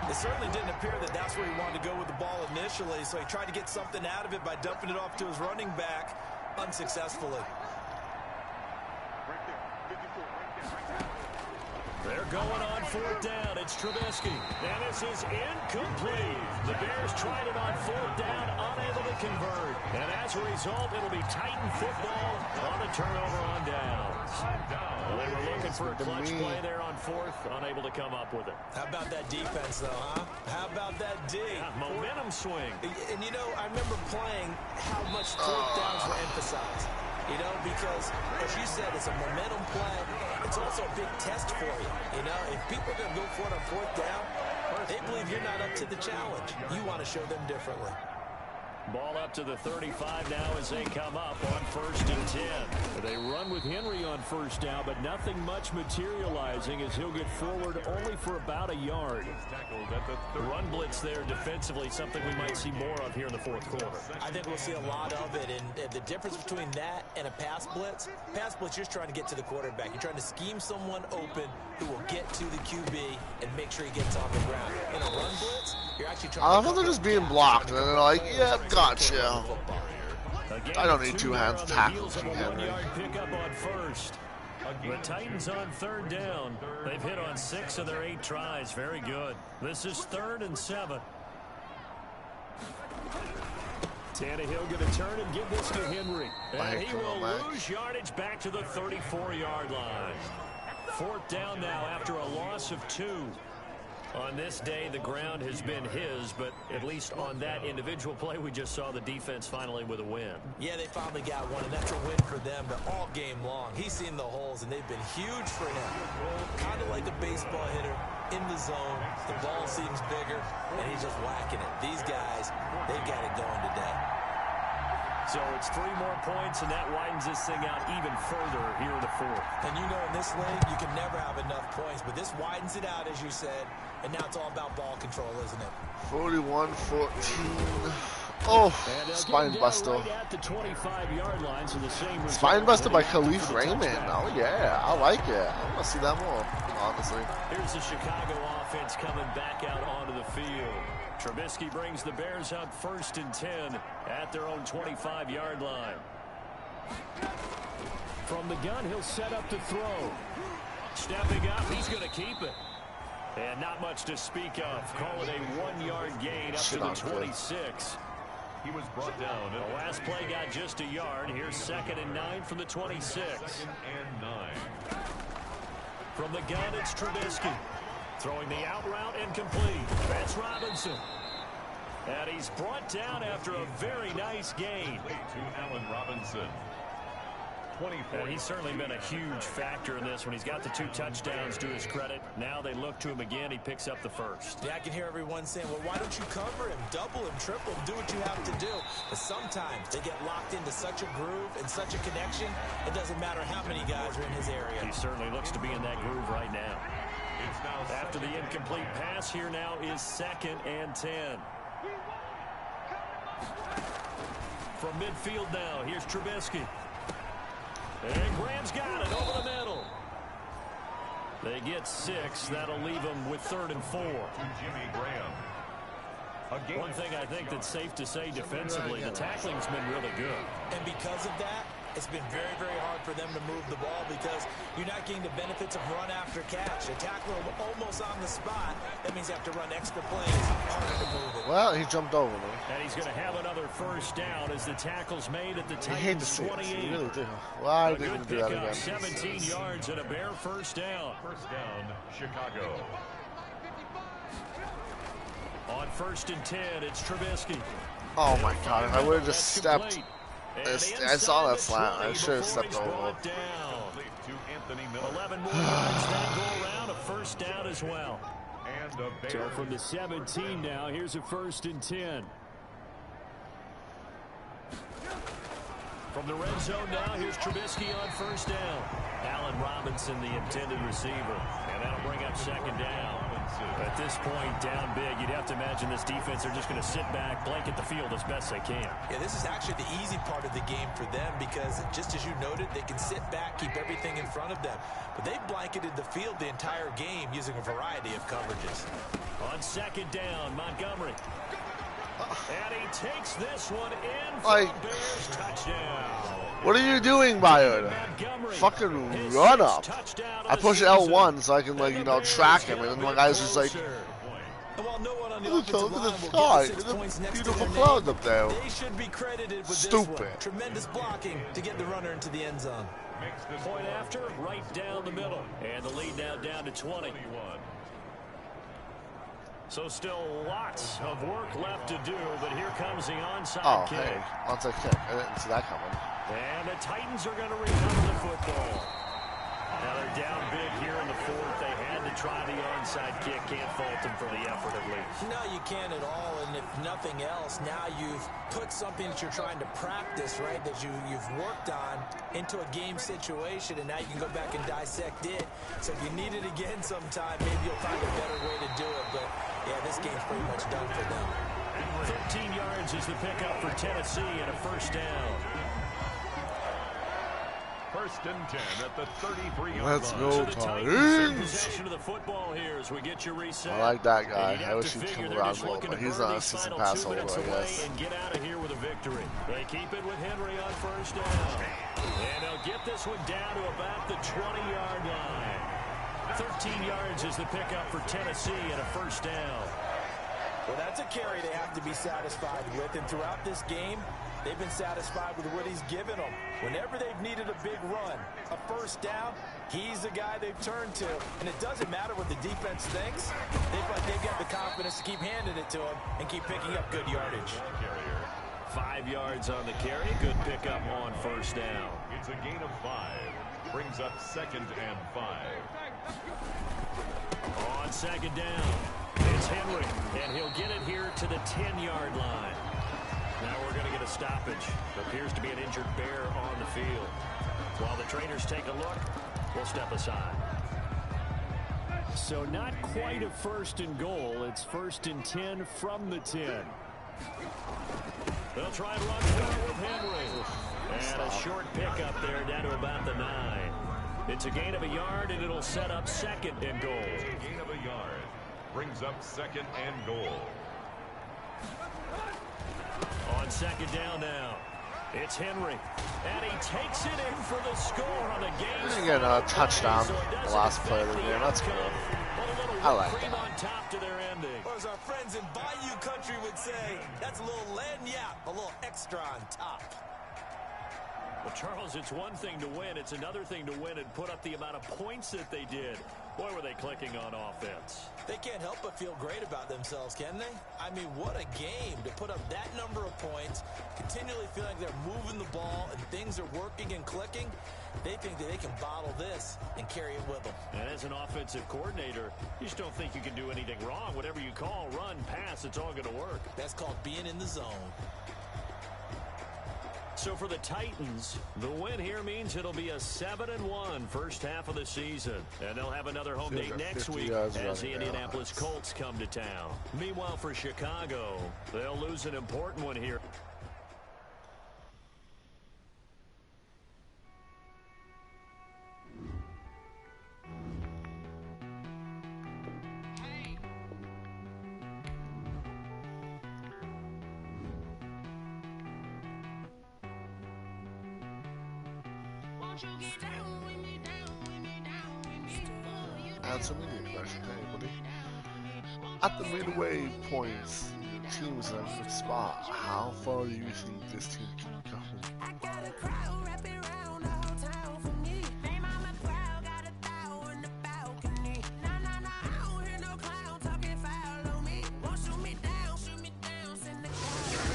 It certainly didn't appear that that's where he wanted to go with the ball initially, so he tried to get something out of it by dumping it off to his running back unsuccessfully. They're going on 4th down. It's Trubisky. And this is incomplete. The Bears tried it on 4th down, unable to convert. And as a result, it'll be Titan football on a turnover on downs. Well, they were looking for a clutch play there on 4th, unable to come up with it. How about that defense, though, huh? How about that D? Yeah, momentum swing. And, you know, I remember playing how much 4th downs were emphasized. You know, because, as you said, it's a momentum play. It's also a big test for you. You know, if people are going to go for it on 4th down, they believe you're not up to the challenge. You want to show them differently. Ball up to the 35 now as they come up on 1st and 10. They run with Henry on 1st down, but nothing much materializing as he'll get forward only for about a yard. Run blitz there defensively, something we might see more of here in the 4th quarter. I think we'll see a lot of it, and the difference between that and a pass blitz, you're just trying to get to the quarterback. You're trying to scheme someone open who will get to the QB and make sure he gets on the ground. In a run blitz, you're actually trying I thought they're just being blocked, and they're like, yeah, gotcha. I don't need 2 hands to tackle King Henry. Pickup on 1st. The Titans on 3rd down. They've hit on 6 of their 8 tries. Very good. This is 3rd and 7. Tannehill going to turn and give this to Henry. And he will lose yardage back to the 34-yard line. 4th down now after a loss of 2. On this day, the ground has been his, but at least on that individual play, we just saw the defense finally with a win. Yeah, they finally got one, and that's a win for them. But all game long, he's seen the holes, and they've been huge for him. Kind of like a baseball hitter in the zone. The ball seems bigger, and he's just whacking it. These guys, they got it going today. So it's 3 more points, and that widens this thing out even further here in the 4th. And you know, in this league, you can never have enough points, but this widens it out, as you said, and now it's all about ball control, isn't it? 41-14. Oh, spine buster. Right at the 25-yard line, so the same spine buster by Khalif Raymond. Oh, yeah, I like it. I want to see that more, honestly. Here's the Chicago offense coming back out onto the field. Trubisky brings the Bears up 1st and 10 at their own 25-yard line. From the gun, he'll set up to throw. Stepping up, he's going to keep it. And not much to speak of. Call it a 1-yard gain up to the 26. He was brought down. The last play got just a yard. Here's 2nd and 9 from the 26. 2nd and 9. From the gun, it's Trubisky. Throwing the out route incomplete. That's Robinson. And he's brought down after a very nice gain. To Allen Robinson. He's certainly been a huge factor in this when he's got the 2 touchdowns to his credit. Now they look to him again. He picks up the first. Yeah, I can hear everyone saying, well, why don't you cover him? Double him, triple him, do what you have to do. But sometimes they get locked into such a groove and such a connection, it doesn't matter how many guys are in his area. He certainly looks to be in that groove right now. After the incomplete pass, here now is 2nd and 10. From midfield now, here's Trubisky. And Graham's got it over the middle. They get 6. That'll leave them with 3rd and 4. To Jimmy Graham. One thing I think that's safe to say defensively, the tackling's been really good. And because of that, it's been very, very hard for them to move the ball because you're not getting the benefits of run after catch. A tackler almost on the spot. That means you have to run extra plays, harder to move it. Well, he jumped over me. And he's going to have another first down as the tackle's made at the Titans 28. You really do. Why did good he do that pickup, again? 17 yards and a bare first down. First down, Chicago. On 1st and 10, it's Trubisky. Oh my God! If I would have just stepped. I saw that slant. I should have stepped over. 11 more yards, then go around, a first down as well. So from the 17 now, here's a 1st and 10. From the red zone now, here's Trubisky on 1st down. Allen Robinson, the intended receiver. And that'll bring up 2nd down. At this point, down big, you'd have to imagine this defense are just going to sit back, blanket the field as best they can. Yeah, this is actually the easy part of the game for them because, just as you noted, they can sit back, keep everything in front of them. But they've blanketed the field the entire game using a variety of coverages. On 2nd down, Montgomery. And he takes this one in for a Bears touchdown. What are you doing, Byard? Fucking run up. I push L1 so I can, like, you know, track him, and then my guy's just like, look at the sky, there's a beautiful cloud up there. They should be credited with Stupid. This one. Tremendous blocking to get the runner into the end zone. Point after, right down the middle. And the lead now down to 20. So still lots of work left to do, but here comes the onside kick. Hey, onside kick. I didn't see that coming. And the Titans are going to recover the football. Now they're down big here in the 4th. They had to try the onside kick. Can't fault them for the effort at least. No, you can't at all. And if nothing else, now you've put something that you're trying to practice, right, that you've worked on into a game situation, and now you can go back and dissect it. So if you need it again sometime, maybe you'll find a better way to do it. But, yeah, this game's pretty much done for them. 13 yards is the pickup for Tennessee and a first down. 1st and 10 at the 33-yard line. Let's go, Titans. Possession of the football here as we get you reset. I like that guy. I wish he'd come around more, but he's not a season pass holder, I guess. And get out of here with a victory. They keep it with Henry on 1st down. And they'll get this one down to about the 20-yard line. 13 yards is the pickup for Tennessee and a first down. Well, that's a carry they have to be satisfied with. And throughout this game, they've been satisfied with what he's given them. Whenever they've needed a big run, a first down, he's the guy they've turned to. And it doesn't matter what the defense thinks. They've got the confidence to keep handing it to him and keep picking up good yardage. 5 yards on the carry. Good pickup on first down. It's a gain of 5. Brings up 2nd and 5. On 2nd down, it's Henry. And he'll get it here to the 10-yard line. Now we're going to get a stoppage. Appears to be an injured Bear on the field. While the trainers take a look, we'll step aside. So not quite a 1st and goal. It's 1st and 10 from the 10. They'll try and run forward with Henry. And a short pickup there down to about the 9. It's a gain of a yard, and it'll set up 2nd and goal. A gain of a yard. Brings up 2nd and goal. On 2nd down now, it's Henry. And he takes it in for the score on the game. Didn't get a touchdown the last play of the game. That's cool. I like that. On top to their ending. Or as our friends in Bayou Country would say, that's a little lagniappe, a little extra on top. Well, Charles, it's one thing to win. It's another thing to win and put up the amount of points that they did. Boy, were they clicking on offense. They can't help but feel great about themselves, can they? I mean, what a game to put up that number of points, continually feel like they're moving the ball and things are working and clicking. They think that they can bottle this and carry it with them. And as an offensive coordinator, you just don't think you can do anything wrong. Whatever you call, run, pass, it's all going to work. That's called being in the zone. So for the Titans, the win here means it'll be a 7-1 first half of the season. And they'll have another home date next week as the Indianapolis Colts come to town. Meanwhile, for Chicago, they'll lose an important one here. Answer me the question, anybody. At the midway points, the team's in a good spot. How far do you think this team can go? I got a crowd wrapping around the whole town for me. They mama proud, got a thou in the balcony. Nah, I don't hear no clown talking foul on me. Won't shoot me down, send the crowd.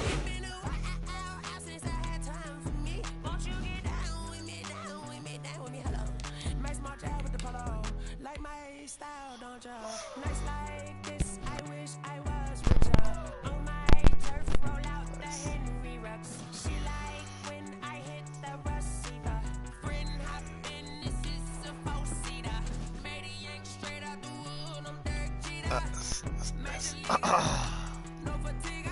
It's been a while since I had time for me. Won't you get down with me, hello. Nice march out with the polo. Like my style, don't you? Nice like this, I wish I was richer. On my turf, roll out the Henry Rux. She like when I hit the receiver. Friend hop in, this is a four-seater. Made a yank straight out the wood, I'm Derek Jeter. That's nice. No fatigue,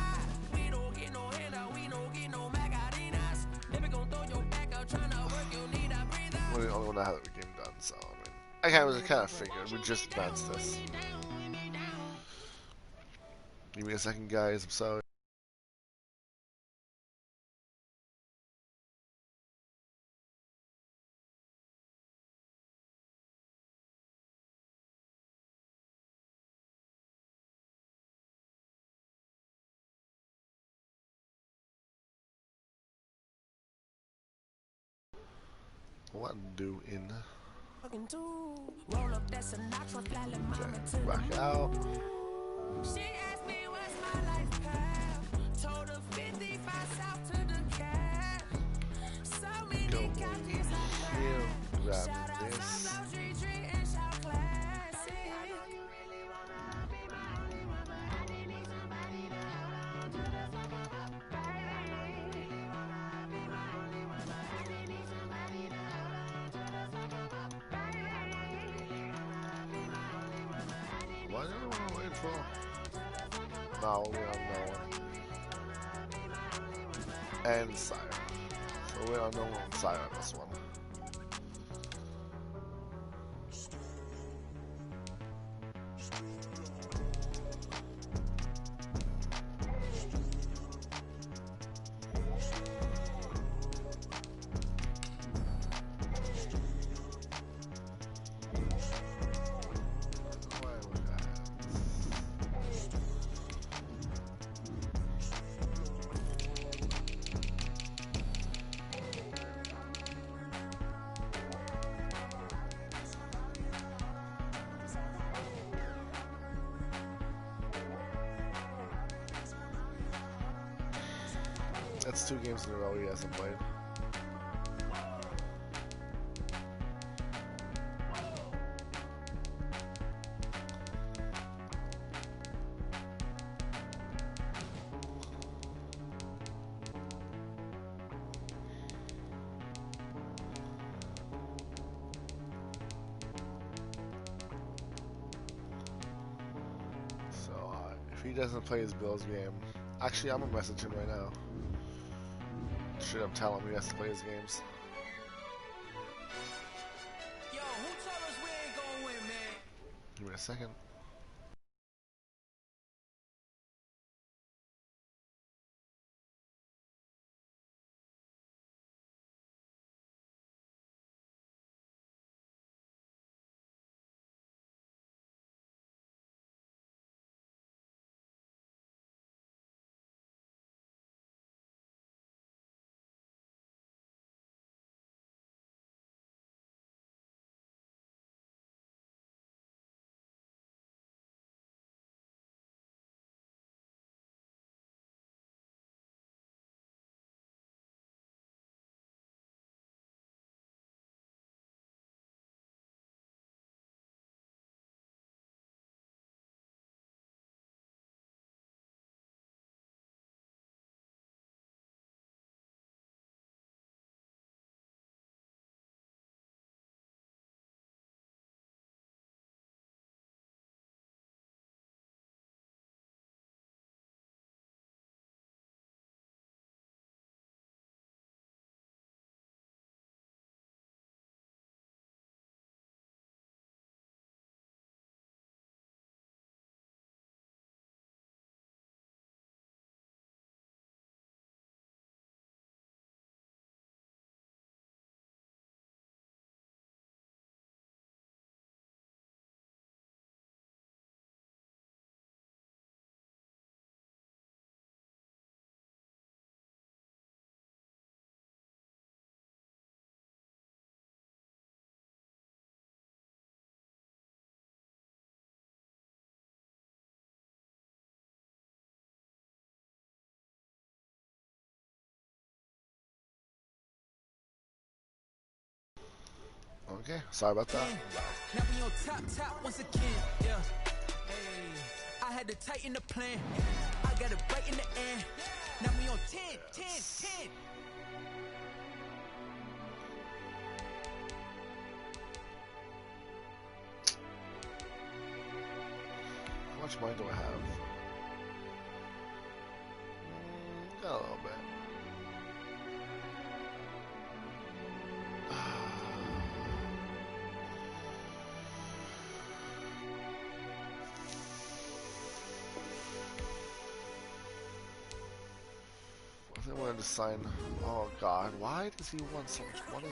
we don't get no handout, we don't get no Magarinas. Never gonna throw your back out, tryna work, you need a breather. We're the only one that had the game done, so I mean, I kind of figured we just advanced this. Give me a second, guys. I'm sorry. What do in? Roll up, that's a notch from flat mama to Back out. She asked me what's my life path. Told her 55 south to the cat. So many couches I Grab shout out this. some low retreat and shout classic. What do you want to wait for? No, we have no one. And Sire. So we have no one on Sire on this one. That's 2 games in a row he hasn't played. So if he doesn't play his Bills game, actually I'm gonna message him right now. Straight up tell him he has to play his games. Yo, who tell us we ain't gonna win, man? Give me a second. Okay, sorry about that. Now we on top once again, yeah. Hey, I had to tighten the plan. I got it right in the end. Now we on 10. How much money do I have? Got a little bit. I wanted to sign. Oh God, why does he want so much money?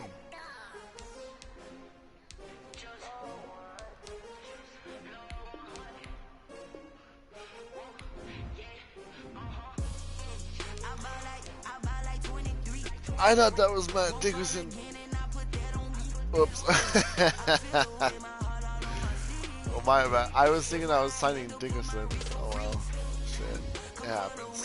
I thought that was Matt Dickerson. Oops. Oh my bad. I was thinking I was signing Dickerson. Oh well. Shit. It happens.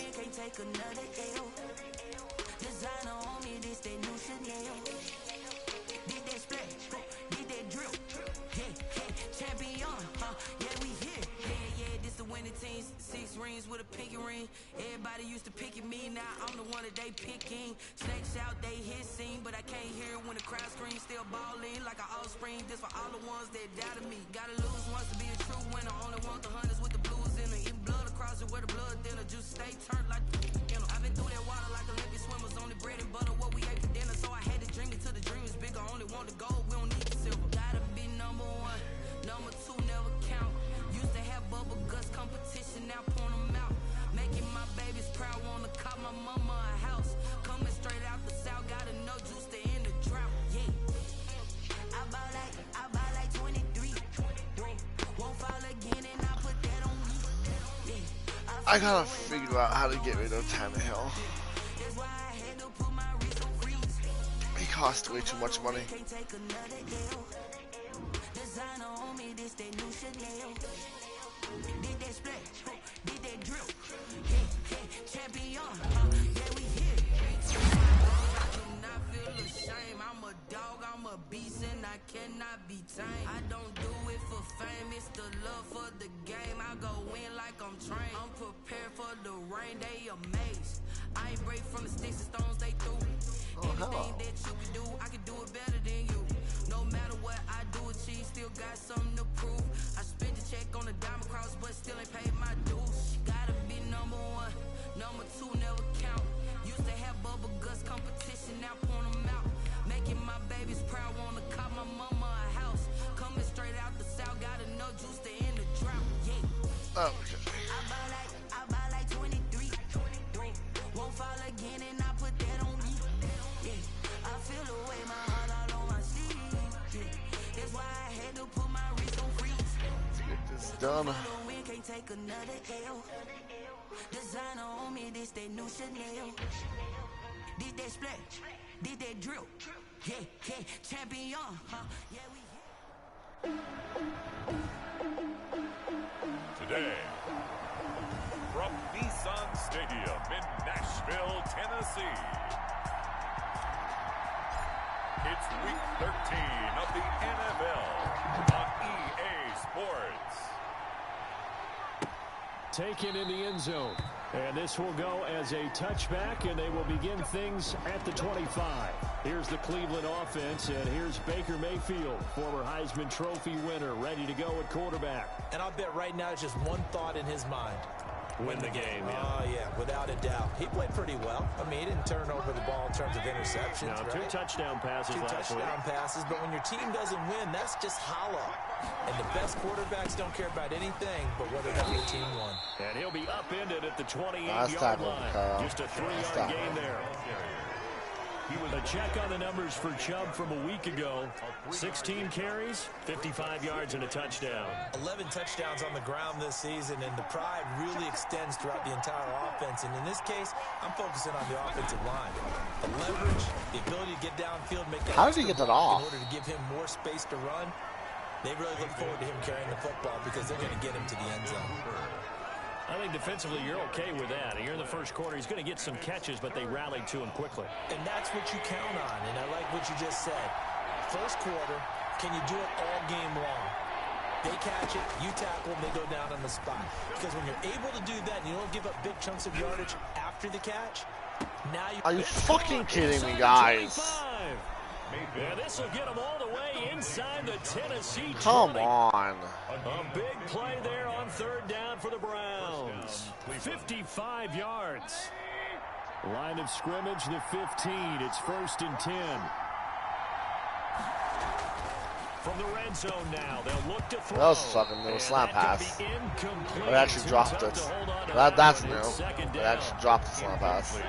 With a pinky ring, everybody used to pick at me. Now I'm the one that they picking. Snakes out, they hissing, but I can't hear when the crowd screams. Still balling like an offspring. This for all the ones that doubted me. Gotta lose once to be a true winner. Only want the hunters with the blues in it. Even blood across it where the blood thinner. Just stay turned like you know. I've been through that water like Olympic swimmers. Only bread and butter what we ate for dinner. So I had to dream it till the dream is bigger. Only want the gold, we don't need the silver. Gotta be number one, number two never count. Used to have bubble guts competition, now point them out. Making my babies proud, wanna call my mama a house. Coming straight out the south, gotta know juice to end the drought. Yeah, I buy like 23. Won't fall again, and I put that on me. Yeah, I gotta figure out how to get rid of Tannehill. that's why I had to put my wrist on freeze. He cost way too much money. Can't take another L. Designer on me, this that new Chanel. Did that splash, did that drip. Champion, yeah, we here. I do not feel ashamed. I'm a dog, I'm a beast, and I cannot be tamed. I don't do it for fame, it's the love for the game. I go in like I'm trained. I'm prepared for the rain, they amazed. I ain't break from the sticks and stones they threw. Anything that you can do, I can do it better than you. No matter what I do, achieve, still got something to prove. I spent the check on the diamond cross, but still ain't paid my dues. Gotta be number one, number two never count. Used to have bubble guts competition, now point them out. Making my babies proud, wanna call my mama a house. Coming straight out the south, gotta know juice to end the drought. Yeah. Okay. I buy like 23. Won't fall again, and I put that on me. Yeah, I feel the way my heart all on my sleeve. Yeah, that's why I had to put my wrist on freeze. Let's get this done. Can't take another L. Designer on me, this that new Chanel. Did that splash, did that drip. Yeah, champion, yeah, we here. Today, from Nissan Stadium in Nashville, Tennessee, it's Week 13 of the NFL on EA Sports. Taken in the end zone. And this will go as a touchback, and they will begin things at the 25. Here's the Cleveland offense, and here's Baker Mayfield, former Heisman Trophy winner, ready to go at quarterback. And I'll bet right now it's just one thought in his mind. Win the game, yeah. Oh, yeah, without a doubt. He played pretty well. I mean, he didn't turn over the ball in terms of interceptions, Now, right? 2 touchdown passes Two last week. touchdown passes, but when your team doesn't win, that's just hollow. And the best quarterbacks don't care about anything but whether or not your team won. And he'll be upended at the 28-yard line. Just a 3-yard gain there. A check on the numbers for Chubb from a week ago. 16 carries, 55 yards, and a touchdown. 11 touchdowns on the ground this season, and the pride really extends throughout the entire offense. And in this case, I'm focusing on the offensive line. The leverage, the ability to get downfield, make that. How did he get that off? In order to give him more space to run, they really look forward to him carrying the football because they're going to get him to the end zone. I think defensively you're okay with that. Here in the first quarter, he's going to get some catches, but they rallied to him quickly. And that's what you count on, and I like what you just said. First quarter, can you do it all game long? They catch it, you tackle them, they go down on the spot. Because when you're able to do that and you don't give up big chunks of yardage after the catch, now you... Are you fucking kidding me, guys? Yeah, this will get them all the way inside the Tennessee 20. Come on. A big play there on third down for the Browns. 55 yards. Line of scrimmage, the 15. It's 1st and 10. From the red zone now, they'll look to throw. That was a fucking little slant pass. They actually dropped it. That's new. They actually dropped the slant pass.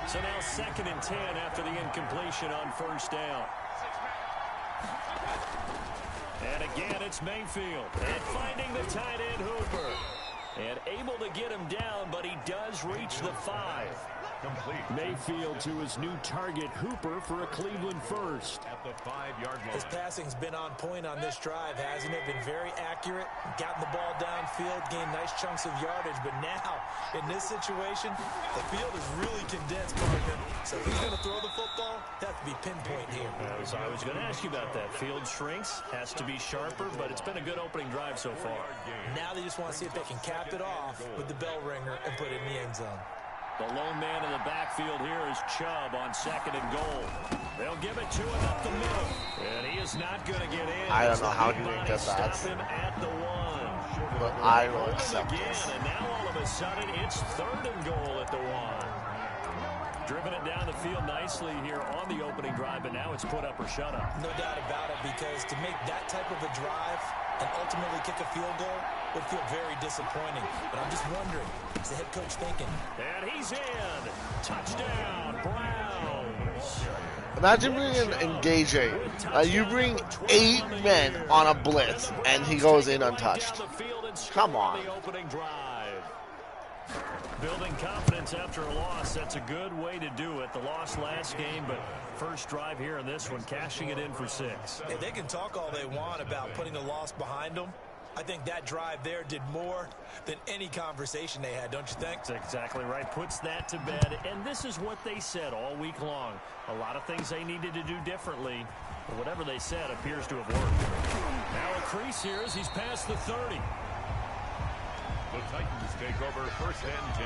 So now 2nd and 10 after the incompletion on 1st down. And again, it's Mayfield. And finding the tight end Hooper. And able to get him down, but he does reach the 5. Complete. Mayfield to his new target, Hooper, for a Cleveland first. At the 5-yard line. His passing's been on point on this drive, hasn't it? Been very accurate, gotten the ball downfield, gained nice chunks of yardage. But now, in this situation, the field is really condensed, partner. So if he's going to throw the football, that has to be pinpoint here. I was going to ask you about that. Field shrinks, has to be sharper, but it's been a good opening drive so far. Now they just want to see if they can cap it off with the bell ringer and put it in the end zone. The lone man in the backfield here is Chubb on 2nd and goal. They'll give it to him up the middle. And he is not going to get in. I don't know how he didn't get that. Him at the 1. But I will accept this. And now all of a sudden it's 3rd and goal at the 1. Driven it down the field nicely here on the opening drive, but now it's put up or shut up. No doubt about it, because to make that type of a drive and ultimately kick a field goal would feel very disappointing. But I'm just wondering, what's the head coach thinking? And he's in. Touchdown, Browns. Imagine being engaging. You bring 8 men on a blitz, and he goes in untouched. Come on. Building confidence after a loss, that's a good way to do it. The loss last game, but first drive here in this one, cashing it in for 6. Hey, they can talk all they want about putting the loss behind them. I think that drive there did more than any conversation they had, don't you think? That's exactly right. Puts that to bed. And this is what they said all week long. A lot of things they needed to do differently. But whatever they said appears to have worked. Now a crease here as he's past the 30. The Titans take over 1st and 10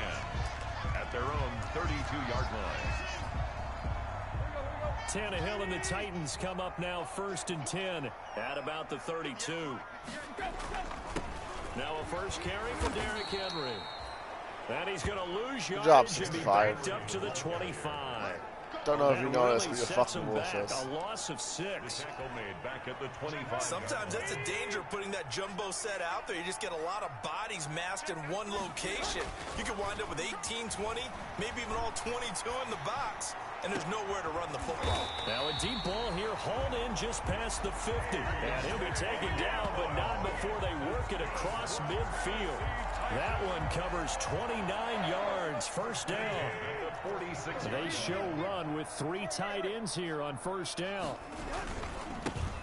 at their own 32-yard line. Tannehill and the Titans come up now 1st and 10 at about the 32. Now a first carry for Derrick Henry. And he's going to lose yardage and be backed up to the 25. Don't know if you noticed, but you're fucking bullshit. A loss of 6. Back at the 25. Sometimes that's the danger of putting that jumbo set out there. You just get a lot of bodies massed in one location. You could wind up with 18, 20, maybe even all 22 in the box, and there's nowhere to run the football. Now a deep ball here, hauled in just past the 50. And he'll be taken down, but not before they work it across midfield. That one covers 29 yards, 1st down. They show run with 3 tight ends here on 1st down.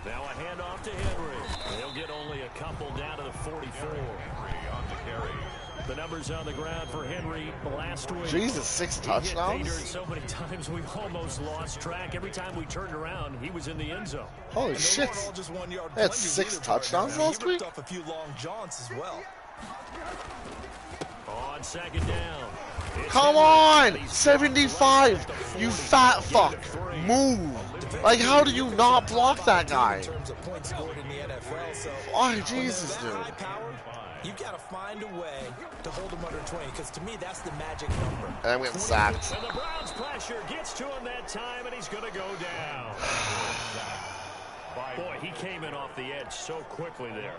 Now a handoff to Henry. He'll get only a couple down to the 44. The numbers on the ground for Henry last week. Jesus, 6 touchdowns? So many times we almost lost track. Every time we turned around, he was in the end zone. Holy shit. That's 6 touchdowns last week? Off a few long jaunts as well. On 2nd down. Come on! 75! You fat fuck! Move! Like, how do you not block that guy? Oh, Jesus, dude. You've got to find a way to hold him under 20, because to me, that's the magic number. And I'm getting sacked. And the Browns pressure gets to him that time, and he's going to go down. Boy, he came in off the edge so quickly there.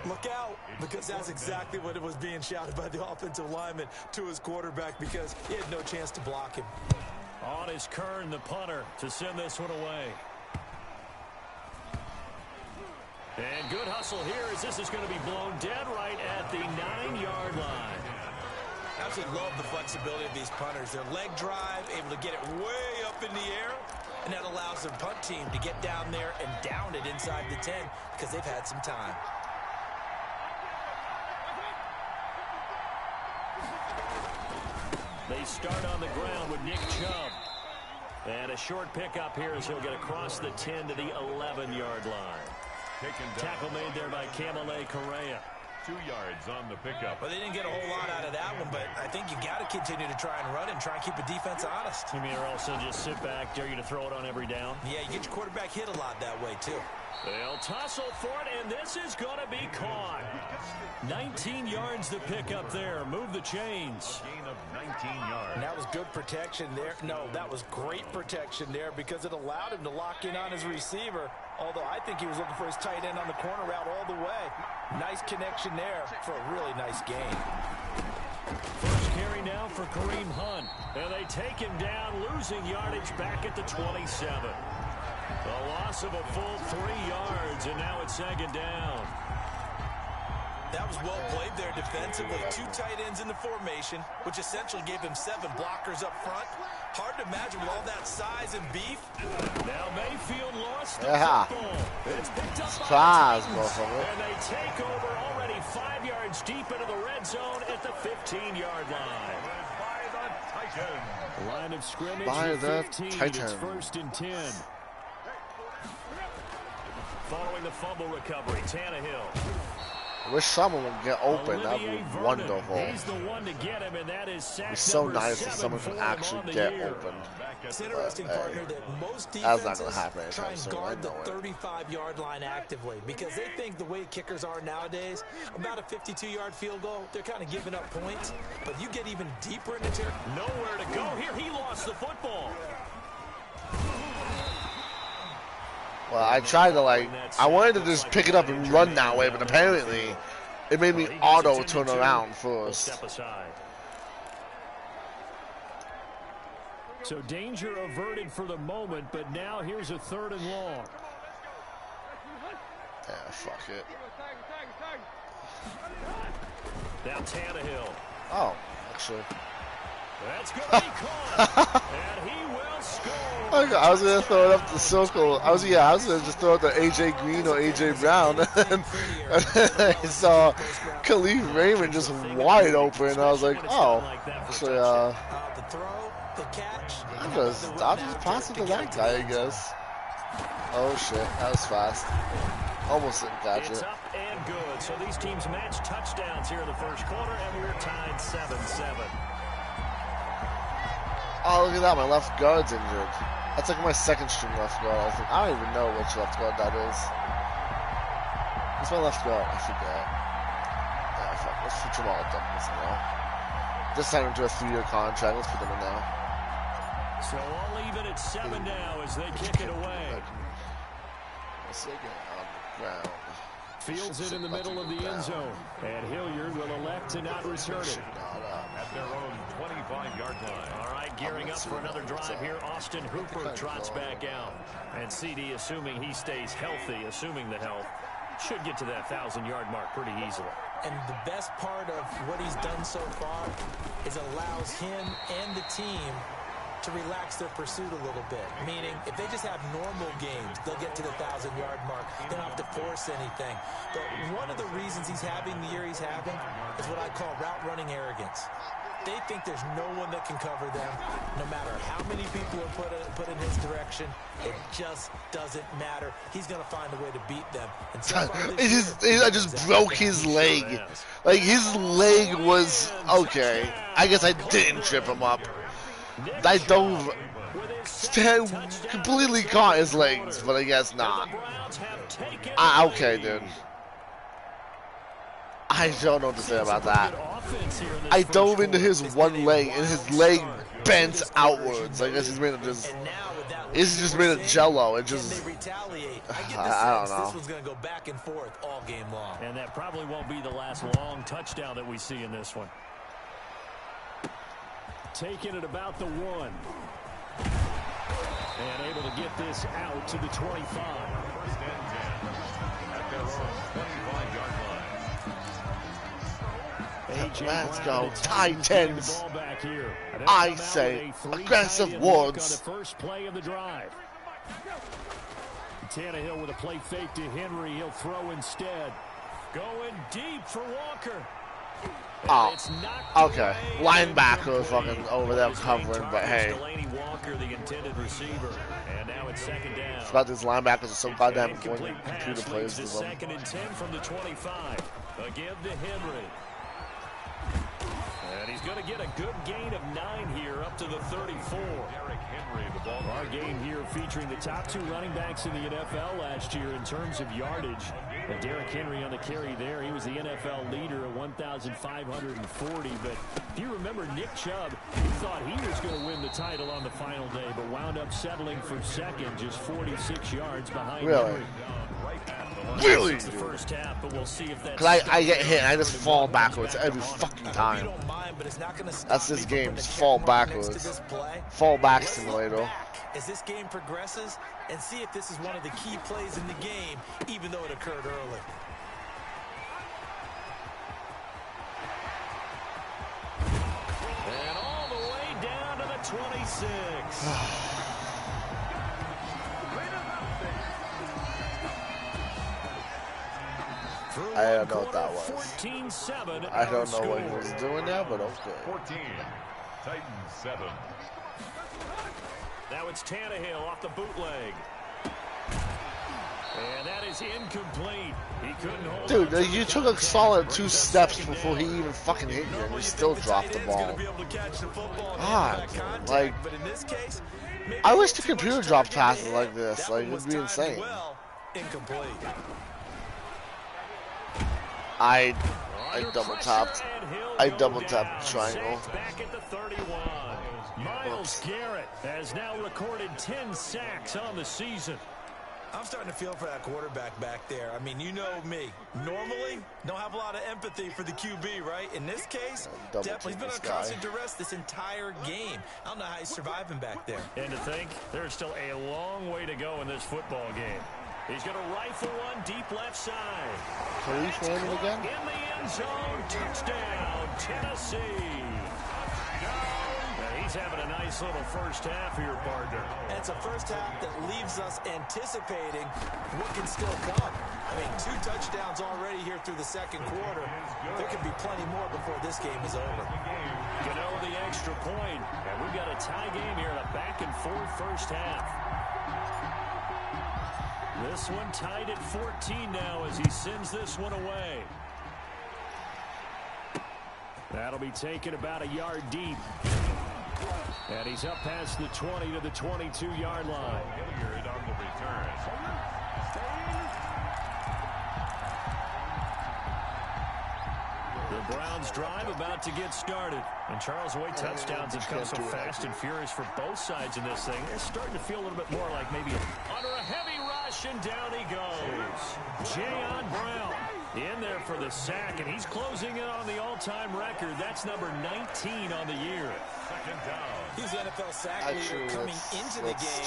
Look out, because that's exactly what it was being shouted by the offensive lineman to his quarterback, because he had no chance to block him. On is Kern, the punter, to send this one away. And good hustle here as this is going to be blown dead right at the 9-yard line. Absolutely love the flexibility of these punters. Their leg drive, able to get it way up in the air, and that allows their punt team to get down there and down it inside the 10 because they've had some time. They start on the ground with Nick Chubb. And a short pickup here as he'll get across the 10 to the 11-yard line. Tackle made there by Camille Correa. 2 yards on the pickup. Well, they didn't get a whole lot out of that one, but I think you got to continue to try and run it and try and keep the defense honest. You mean, or also just sit back, dare you to throw it on every down? Yeah, you get your quarterback hit a lot that way, too. They'll tussle for it, and this is going to be caught. 19 yards to pick up there. Move the chains. A gain of 19 yards. And that was good protection there. No, that was great protection there because it allowed him to lock in on his receiver. Although I think he was looking for his tight end on the corner route all the way. Nice connection there for a really nice gain. First carry now for Kareem Hunt. And they take him down, losing yardage back at the 27. The loss of a full 3 yards, and now it's second down. That was well played there defensively. 2 tight ends in the formation, which essentially gave him 7 blockers up front. Hard to imagine with all that size and beef. Now Mayfield lost the Yeah. football. It's picked up by Surprise, the Titans, motherfucker. and they take over already 5 yards deep into the red zone at the 15-yard line. By the Titans. Line of scrimmage By at the 15. Titans. It's 1st and 10. Following the fumble recovery, Tannehill. I wish someone would get open. That would be wonderful. He's the one to get him, and that is sack It's so number nice if 7 someone for can him actually on the get year. open. It's interesting, partner, that most That's not defenses gonna happen try anytime and soon. I guard the know it. 35-yard line actively because they think the way kickers are nowadays, about a 52-yard field goal, they're kind of giving up points. But you get even deeper in the territory. Nowhere to go here. He lost the football. Well, I tried to, I wanted to just pick it up and run that way, but apparently it made me auto turn around first. Step aside. So danger averted for the moment, but now here's a 3rd and long. Yeah, fuck it. Now Tannehill. Oh, actually. That's going to be caught. And he will score. I was gonna throw it up the circle. I was gonna just throw it to AJ Green or AJ Brown, and then I saw Khalif Raymond just wide open. I was like, oh, actually, The throw, the catch. I'll just pass it to that guy, I guess. Oh shit, that was fast. Almost didn't catch It's it. up and good. So these teams match touchdowns here in the first quarter, and we're tied 7-7. Oh, look at that, my left guard's injured. That's like my 2nd string left guard. I don't even know which left guard that is. Who's my left guard? I forget. Yeah, fuck. Let's put Jamal Douglas in now. Just signed him to a 3-year contract. Let's put them in now. So all even at 7 now as they kick it away. Let's get on the ground. Fields it in the middle of the end zone. And Hilliard will elect to not return it. At their own 25-yard line. All right, gearing up for another drive here. Austin Hooper trots back out. And CD, assuming he stays healthy, assuming the health, should get to that 1,000-yard mark pretty easily. And the best part of what he's done so far is allows him and the team to relax their pursuit a little bit. Meaning, if they just have normal games, they'll get to the 1,000-yard mark. They don't have to force anything. But one of the reasons he's having the year he's having is what I call route running arrogance. They think there's no one that can cover them, no matter how many people are put in his direction. It just doesn't matter. He's going to find a way to beat them. And so I just broke his leg. Like, his leg was okay. I guess I didn't trip him up. I dove, completely caught his legs, but I guess not. Okay, dude. I don't know what to say about that. I dove into his one leg, and his leg bent outwards. I guess he's made of just. He's just made of jello. It just. I don't know. This one's going to go back and forth all game long. And that probably won't be the last long touchdown that we see in this one. Taking it about the 1. And able to get this out to the 25. First and 10 at their own 25-yard line. Let's go, Titans. I say aggressive words. On the first play of the drive. Tannehill with a play fake to Henry. He'll throw instead. Going deep for Walker. Oh, okay. Linebacker fucking over there covering, but hey. Forgot these linebackers are so goddamn important. Computer plays to them. 2nd and 10 from the 25. A give to Henry. And he's going to get a good gain of 9 here up to the 34. Our game here featuring the top 2 running backs in the NFL last year in terms of yardage. And Derrick Henry on the carry there. He was the NFL leader at 1,540. But if you remember, Nick Chubb, he thought he was going to win the title on the final day, but wound up settling for 2nd, just 46 yards behind Henry. Really? The first half, but we'll see if that's Because I get hit and I just fall backwards every fucking time. That's this game, just fall backwards. Fall back simulator. As this game progresses, and see if this is one of the key plays in the game, even though it occurred early. And all the way down to the 26. I don't know what that was. 14-7. I don't know what he was doing there, but okay. 14. Titans 7. Now it's Tannehill off the bootleg. And that is incomplete. He couldn't hold. Dude, you took a solid 2 steps before he even fucking hit you, and you still dropped the ball. God, like, I wish the computer dropped passes like this. Like, it'd be insane. Incomplete. I double tapped. I double tapped triangle. Back at the 31. Myles Garrett has now recorded 10 sacks on the season. I'm starting to feel for that quarterback back there. I mean, you know me. Normally, don't have a lot of empathy for the QB, right? In this case, definitely he's been on constant duress this entire game. I don't know how he's surviving back there. And to think, there's still a long way to go in this football game. He's going to rifle one deep left side. Can we fan him again? In the end zone, touchdown, Tennessee. He's having a nice little first half here, partner. And it's a first half that leaves us anticipating what can still come. I mean, 2 touchdowns already here through the 2nd quarter. There could be plenty more before this game is over. You know, the extra point. And we've got a tie game here in a back-and-forth first half. This one tied at 14 now as he sends this one away. That'll be taken about a yard deep. And he's up past the 20 to the 22-yard line. Hilliard on the return. The Browns drive about to get started. And Charles, the way touchdowns have come so fast and furious for both sides in this thing, it's starting to feel a little bit more like maybe under a heavy rush, and down he goes. Jayon Brown in there for the sack, and he's closing in on the all-time record. That's number 19 on the year. 2nd down. He's the NFL sack leader coming into the game,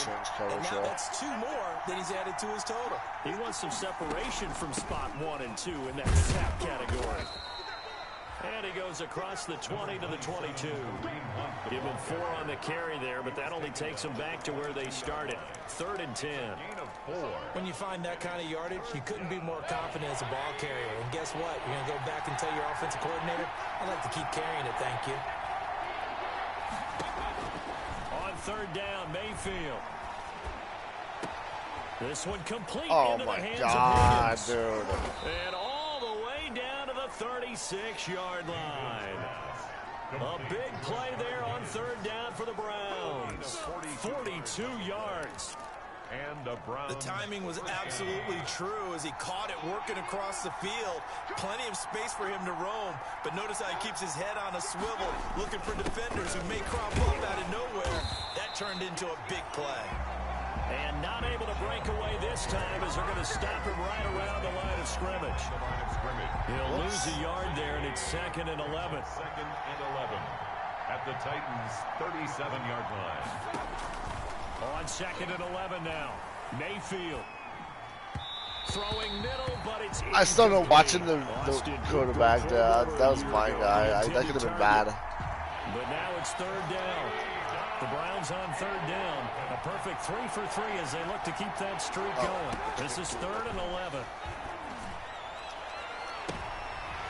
and now that's 2 more that he's added to his total. He wants some separation from spot 1 and 2 in that sack category. And he goes across the 20 to the 22. Give him 4 on the carry there, but that only takes them back to where they started. 3rd and 10. When you find that kind of yardage, you couldn't be more confident as a ball carrier. And guess what? You're going to go back and tell your offensive coordinator, I'd like to keep carrying it, thank you. On 3rd down, Mayfield. This one complete into the hands of Higgins. Dude. And all the way down to the 36-yard line. A big play there on 3rd down for the Browns. 42 yards. And the Browns. The timing was absolutely true as he caught it working across the field. Plenty of space for him to roam. But notice how he keeps his head on a swivel, looking for defenders who may crop up out of nowhere. That turned into a big play. And not able to break away this time as they're going to stop him right around the line of scrimmage. He'll lose a yard there, and it's 2nd and 11. 2nd and 11 at the Titans' 37-yard line. On 2nd and 11 now. Mayfield. Throwing middle, but it's I still know watching the quarterback there. That was my guy. That could have been bad. But now it's 3rd down. The Browns on 3rd down. A perfect 3 for 3 as they look to keep that streak going. This is 3rd and 11.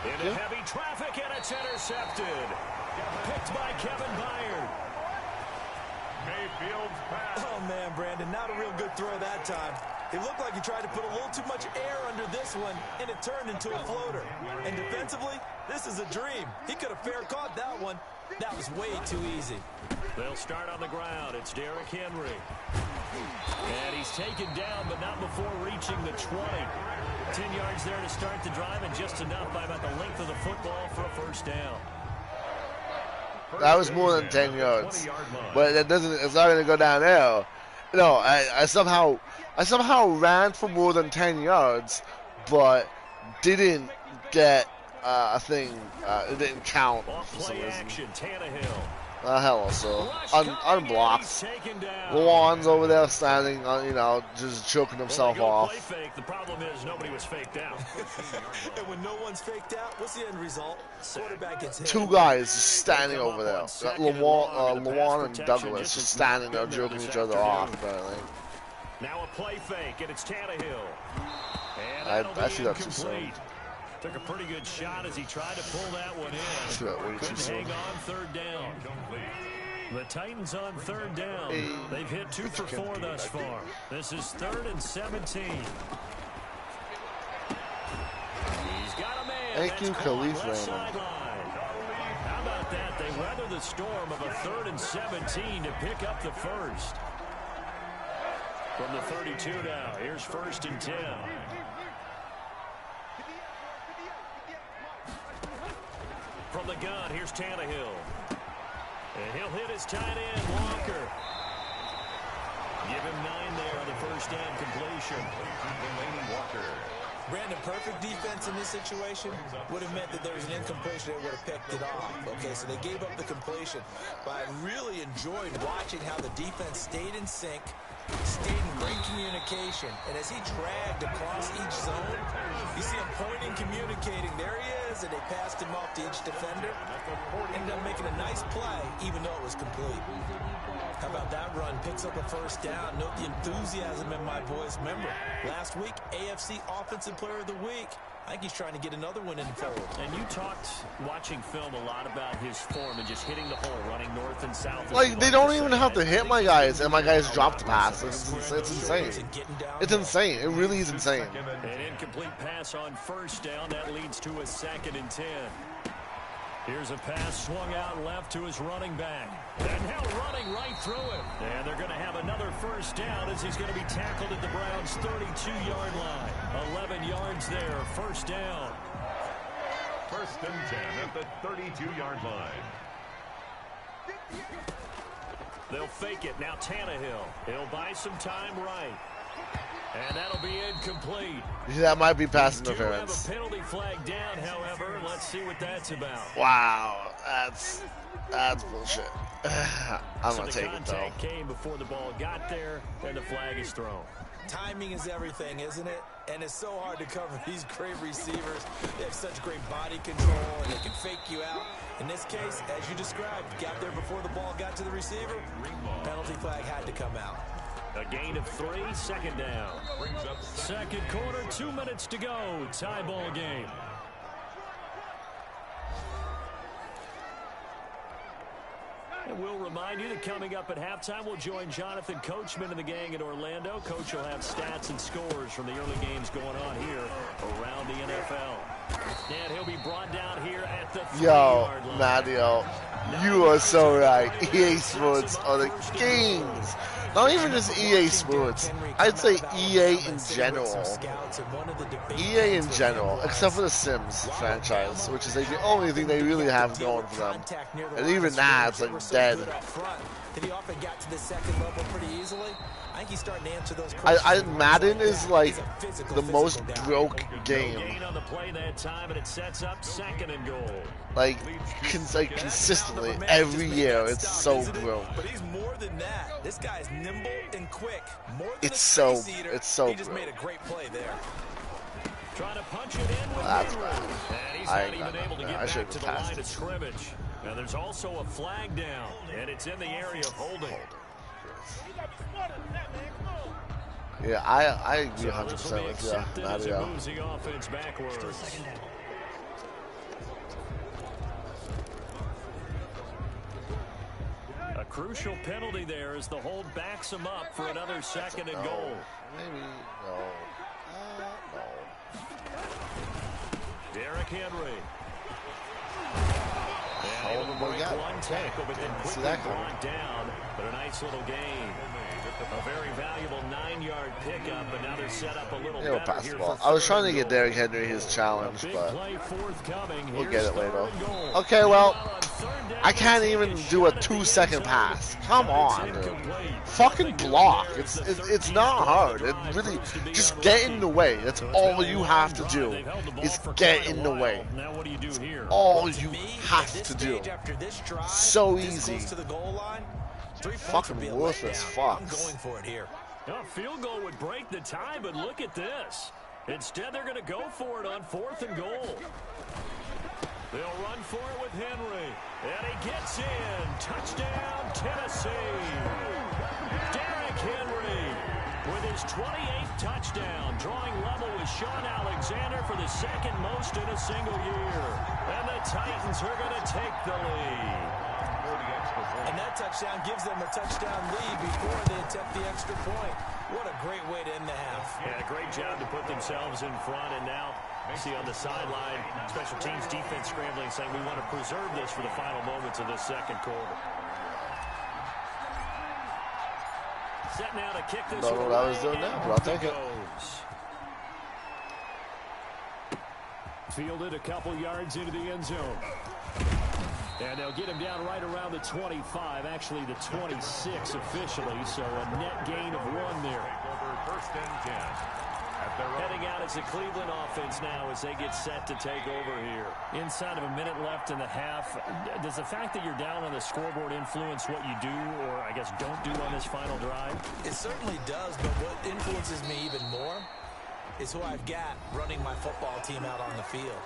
Into heavy traffic, and it's intercepted. Picked by Kevin Byard. Mayfield's pass. Oh, man, Brandon, not a real good throw that time. It looked like he tried to put a little too much air under this one, and it turned into a floater. And defensively, this is a dream. He could have fair caught that one. That was way too easy. They'll start on the ground. It's Derrick Henry. And he's taken down, but not before reaching the 20. 10 yards there to start the drive, and just enough by about the length of the football for a first down. That was more than 10 yards. But that doesn't, it's not going to go down there. No, I somehow ran for more than 10 yards, but didn't get a thing. It didn't count for some reason. Action, Tannehill. Hell also. Unblocked. Lawan's over there standing, just choking himself off. Play fake. The problem is nobody was faked out. And when no one's faked out, what's the end result? Quarterback gets hit. Two guys just standing over there. Lawan and Douglas just standing there joking each other off, apparently. Now a play fake, and it's Tannehill. I see that too soon. Took a pretty good shot as he tried to pull that one in. Couldn't hang on third down. The Titans on third down. They've hit 2 for 4 thus far. This is 3rd and 17. He's got a man. Thank you, Khalif Raymond. How about that? They weather the storm of a 3rd and 17 to pick up the first. From the 32 now, here's 1st and 10. From the gun, here's Tannehill. And he'll hit his tight end, Walker. Give him 9 there on the first down completion. Walker. Brandon, perfect defense in this situation would have meant that there was an incompletion that would have picked it off. Okay, so they gave up the completion. But I really enjoyed watching how the defense stayed in sync, stayed in great communication. And as he dragged across each zone, you see him pointing, communicating. There he is, and they passed him off to each defender. Ended up making a nice play, even though it was complete. How about that run? Picks up a first down. Note the enthusiasm in my voice. Remember, last week, AFC Offensive Player of the Week. I think he's trying to get another one in the fold. And you talked, watching film, a lot about his form and just hitting the hole, running north and south. Like, they don't even have to hit my guys, and my guys drop the pass. It's insane. It's insane. It really is insane. An incomplete pass on first down. That leads to a 2nd and 10. Here's a pass swung out left to his running back. And now running right through it. And they're going to have another first down as he's going to be tackled at the Browns' 32-yard line. 11 yards there, first down. 1st and 10 at the 32-yard line. They'll fake it. Now Tannehill. He'll buy some time right. And that'll be incomplete. That might be pass interference. Have a penalty flag down, however. Let's see what that's about. Wow, that's bullshit. I'm gonna take it though. Contact came before the ball got there, and the flag is thrown. Timing is everything, isn't it? And it's so hard to cover these great receivers. They have such great body control, and they can fake you out. In this case, as you described, got there before the ball got to the receiver. Penalty flag had to come out. A gain of 3, 2nd down. Second quarter, 2 minutes to go. Tie ball game. And we'll remind you that coming up at halftime, we'll join Jonathan Coachman and the gang in Orlando. Coach will have stats and scores from the early games going on here around the NFL. And he'll be brought down here at the 3-yard line. Mario, you are so right. EA Sports are the kings. Not even just EA Sports. I'd say EA in general. EA in general, except for the Sims franchise, which is like the only thing they really have going for them. And even that, it's like dead. He often got to the second level pretty easily. I think he's starting to answer those questions. Madden is like the most broke game. On the play that time, and it sets up 2nd and goal. Like consistently every year, it's so broke. But he's more than that. This guy is nimble and quick. More than it's so he just made a great play there. Trying to punch it in with that's bad. And he's not even able to get back to the line of scrimmage. Now there's also a flag down, and it's in the area of holding. Yeah, I agree 100% with you, Mario. crucial penalty there as the hold backs him up for another second and goal. Maybe no. Derrick Henry. And able to break one tackle, but then quickly brought down. But a nice little gain. A very valuable 9-yard pickup, but now they're set up a little better pass here the ball. for I was trying to get Derrick Henry his challenge, but we'll get it later. Goal. Okay, well, I can't even do a 2-second pass. Come on, dude. Fucking block. It's not hard. It really just get in the way. That's all you have to do. Is get in the way. Now what do you do here? All you have to do. So easy. Fucking worthless fucks. Going for it here. A field goal would break the tie, but look at this. Instead, they're going to go for it on 4th and goal. They'll run for it with Henry. And he gets in. Touchdown, Tennessee. Derrick Henry with his 28th touchdown, drawing level with Sean Alexander for the second most in a single year. And the Titans are going to take the lead. And that touchdown gives them a touchdown lead before they attempt the extra point. What a great way to end the half. Yeah, great job to put themselves in front. And now, see on the sideline, special teams defense scrambling, saying we want to preserve this for the final moments of this second quarter. Set now to kick this. Don't know what I was doing now, but I'll take it. Fielded a couple yards into the end zone. And they'll get him down right around the 25, actually the 26 officially, so a net gain of 1 there. First and 10. Heading out as the Cleveland offense now as they get set to take over here. Inside of a minute left in the half, does the fact that you're down on the scoreboard influence what you do, or I guess don't do on this final drive? It certainly does, but what influences me even more is who I've got running my football team out on the field.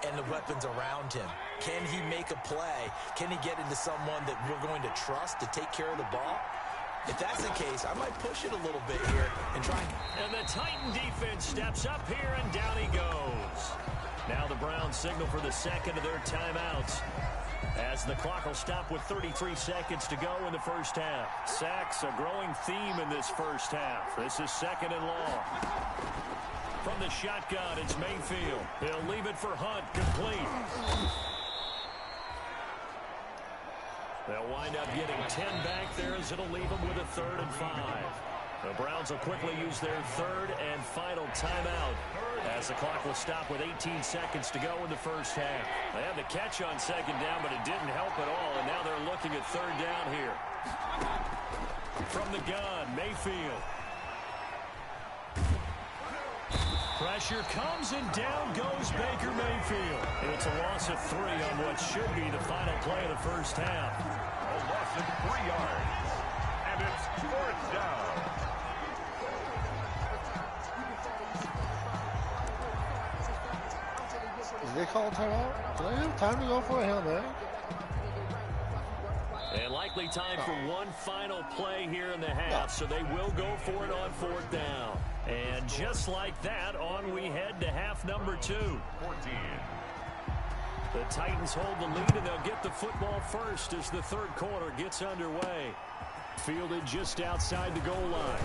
And the weapons around him. Can he make a play? Can he get into someone that we're going to trust to take care of the ball? If that's the case, I might push it a little bit here and try. And the Titan defense steps up here, and down he goes. Now the Browns signal for the second of their timeouts, as the clock will stop with 33 seconds to go in the first half. Sacks, a growing theme in this first half. This is 2nd and long. From the shotgun, it's Mayfield. He'll leave it for Hunt, complete. They'll wind up getting 10 back there as it'll leave them with a 3rd and 5. The Browns will quickly use their 3rd and final timeout as the clock will stop with 18 seconds to go in the first half. They had the catch on 2nd down, but it didn't help at all, and now they're looking at 3rd down here. From the gun, Mayfield. Pressure comes, and down goes Baker Mayfield. And it's a loss of 3 on what should be the final play of the first half. A loss of 3 yards. And it's 4th down. Did they call a timeout? Do they have time to go for a Hail Mary? And likely time for one final play here in the half, so they will go for it on 4th down. And just like that, on we head to half number 2. 14. The Titans hold the lead, and they'll get the football first as the 3rd quarter gets underway. Fielded just outside the goal line.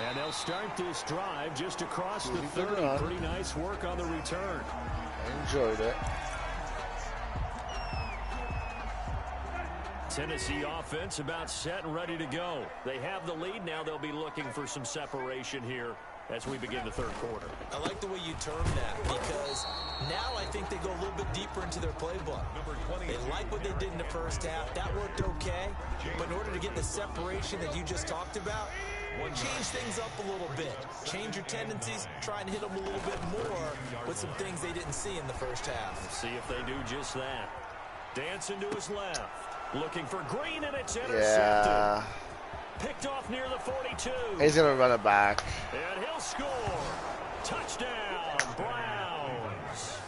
And they'll start this drive just across the 30. Pretty nice work on the return. I enjoyed it. Tennessee offense about set and ready to go. They have the lead. Now they'll be looking for some separation here as we begin the 3rd quarter. I like the way you term that, because now I think they go a little bit deeper into their playbook. They like what they did in the first half. That worked okay. But in order to get the separation that you just talked about, change things up a little bit. Change your tendencies, try and hit them a little bit more with some things they didn't see in the first half. Let's see if they do just that. Dancing to his left. Looking for Green, and it's intercepted. Yeah. Picked off near the 42. He's going to run it back. And he'll score. Touchdown, Browns.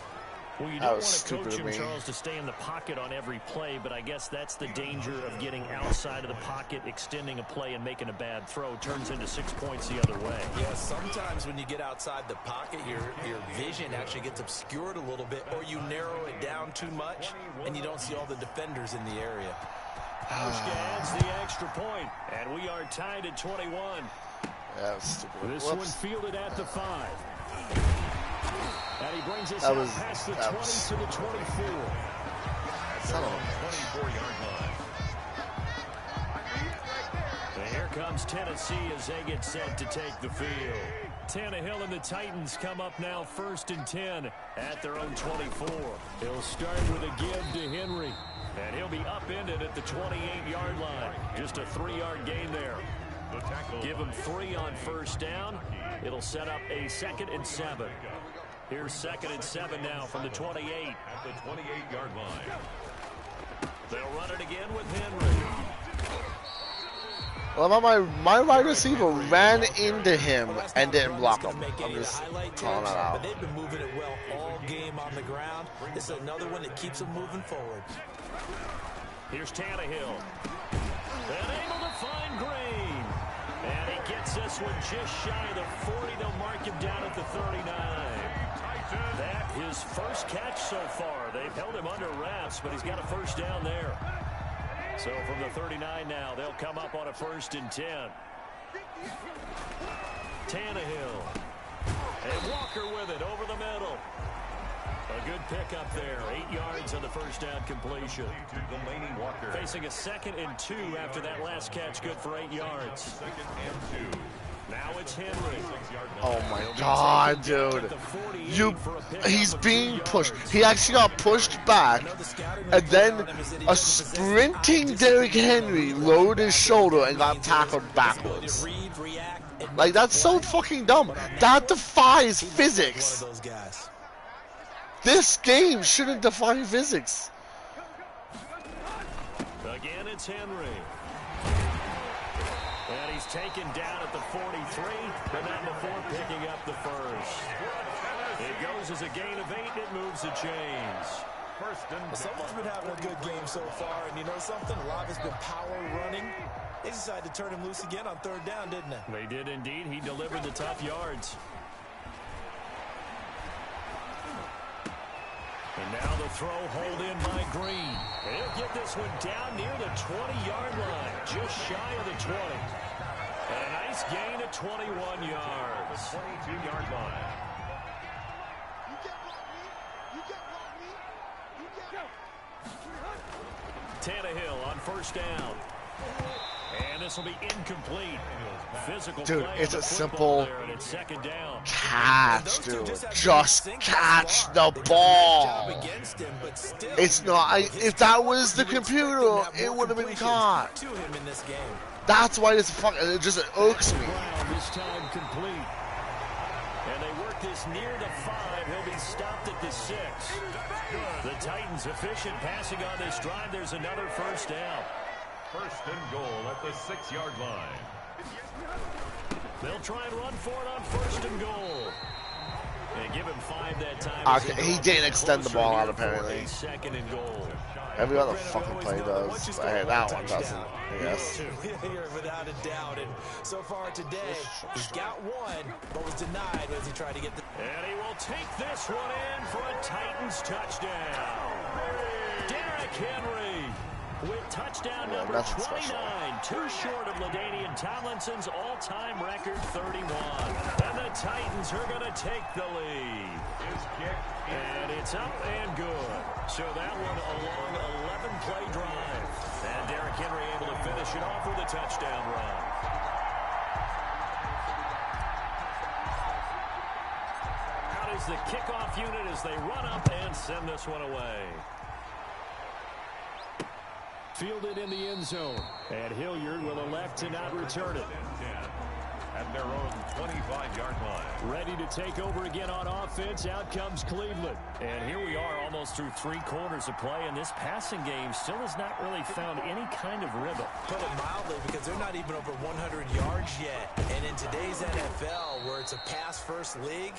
Well, you That don't was want to coach him, stupid of me. Charles, to stay in the pocket on every play, but I guess that's the danger of getting outside of the pocket, extending a play, and making a bad throw. Turns into 6 points the other way. Yeah, sometimes when you get outside the pocket, your vision actually gets obscured a little bit, or you narrow it down too much, and you don't see all the defenders in the area. adds the extra point, and we are tied at 21. Yeah, stupid. This one fielded at the 5. And he brings us past the 20 to the 24. Son of a 24-yard line. And here comes Tennessee as they get set to take the field. Tannehill and the Titans come up now 1st and 10 at their own 24. He'll start with a give to Henry. And he'll be upended at the 28-yard line. Just a 3-yard gain there. Give him 3 on 1st down. It'll set up a 2nd and 7. Here's 2nd and 7 now from the 28. At the 28-yard line. They'll run it again with Henry. Well, my wide receiver ran into him and didn't block him. I'm just calling that out. But they've been moving it well all game on the ground. This is another one that keeps them moving forward. Here's Tannehill. And able to find Green. And he gets this one just shy of the 40. They'll mark him down at the 39. That his first catch so far. They've held him under wraps, but he's got a 1st down there. So from the 39 now, they'll come up on a 1st and 10. Tannehill. And Walker with it over the middle. A good pickup there. 8 yards on the 1st down completion. Facing a 2nd and 2 after that last catch. Good for 8 yards. 2nd and 2. Now it's Henry. Oh my God, dude. He's being pushed. He actually got pushed back, and then a sprinting Derrick Henry lowered his shoulder and got tackled backwards. Like, that's so fucking dumb. That defies physics. This game shouldn't defy physics. Again, it's Henry. And he's taken down at the 43, but not before picking up the 1st. It goes as a gain of 8, it moves the chains. Someone's been having a good game so far, and you know something? A lot has been power running. They decided to turn him loose again on 3rd down, didn't they? They did indeed. He delivered the tough yards. And now the throw hauled in by Green. He'll get this one down near the 20-yard line, just shy of the 20. And a nice gain of 21 yards. 22-yard line. Tannehill on 1st down. And this will be incomplete. Physical dude, play it's a simple there, and it's 2nd down. Catch, dude. Just catch the ball. It's not. If that was the computer, it would have been caught. That's why it's fucking. It just irks me. This time complete. And they work this near the 5. He'll be stopped at the 6. The Titans efficient passing on this drive. There's another 1st down. 1st and goal at the 6-yard line. They'll try and run for it on 1st and goal. And give him 5 that time. Okay, he didn't extend the ball out apparently. 2nd and goal. Every other fucking play does. But hey, that one doesn't. I guess. Without a doubt. And so far today, he's got one, but was denied as he tried to get the. And he will take this one in for a Titans touchdown. Derrick Henry with touchdown number 29, too short of LaDainian Tomlinson's all-time record 31. And the Titans are going to take the lead. And it's up and good. So that one a long 11-play drive. And Derrick Henry able to finish it off with a touchdown run. Out is the kickoff unit as they run up and send this one away. Fielded in the end zone. And Hilliard will elect to not return it. At their own 25-yard line. Ready to take over again on offense. Out comes Cleveland. And here we are almost through 3 quarters of play. And this passing game still has not really found any kind of rhythm. Put it mildly, because they're not even over 100 yards yet. And in today's NFL, where it's a pass-first league,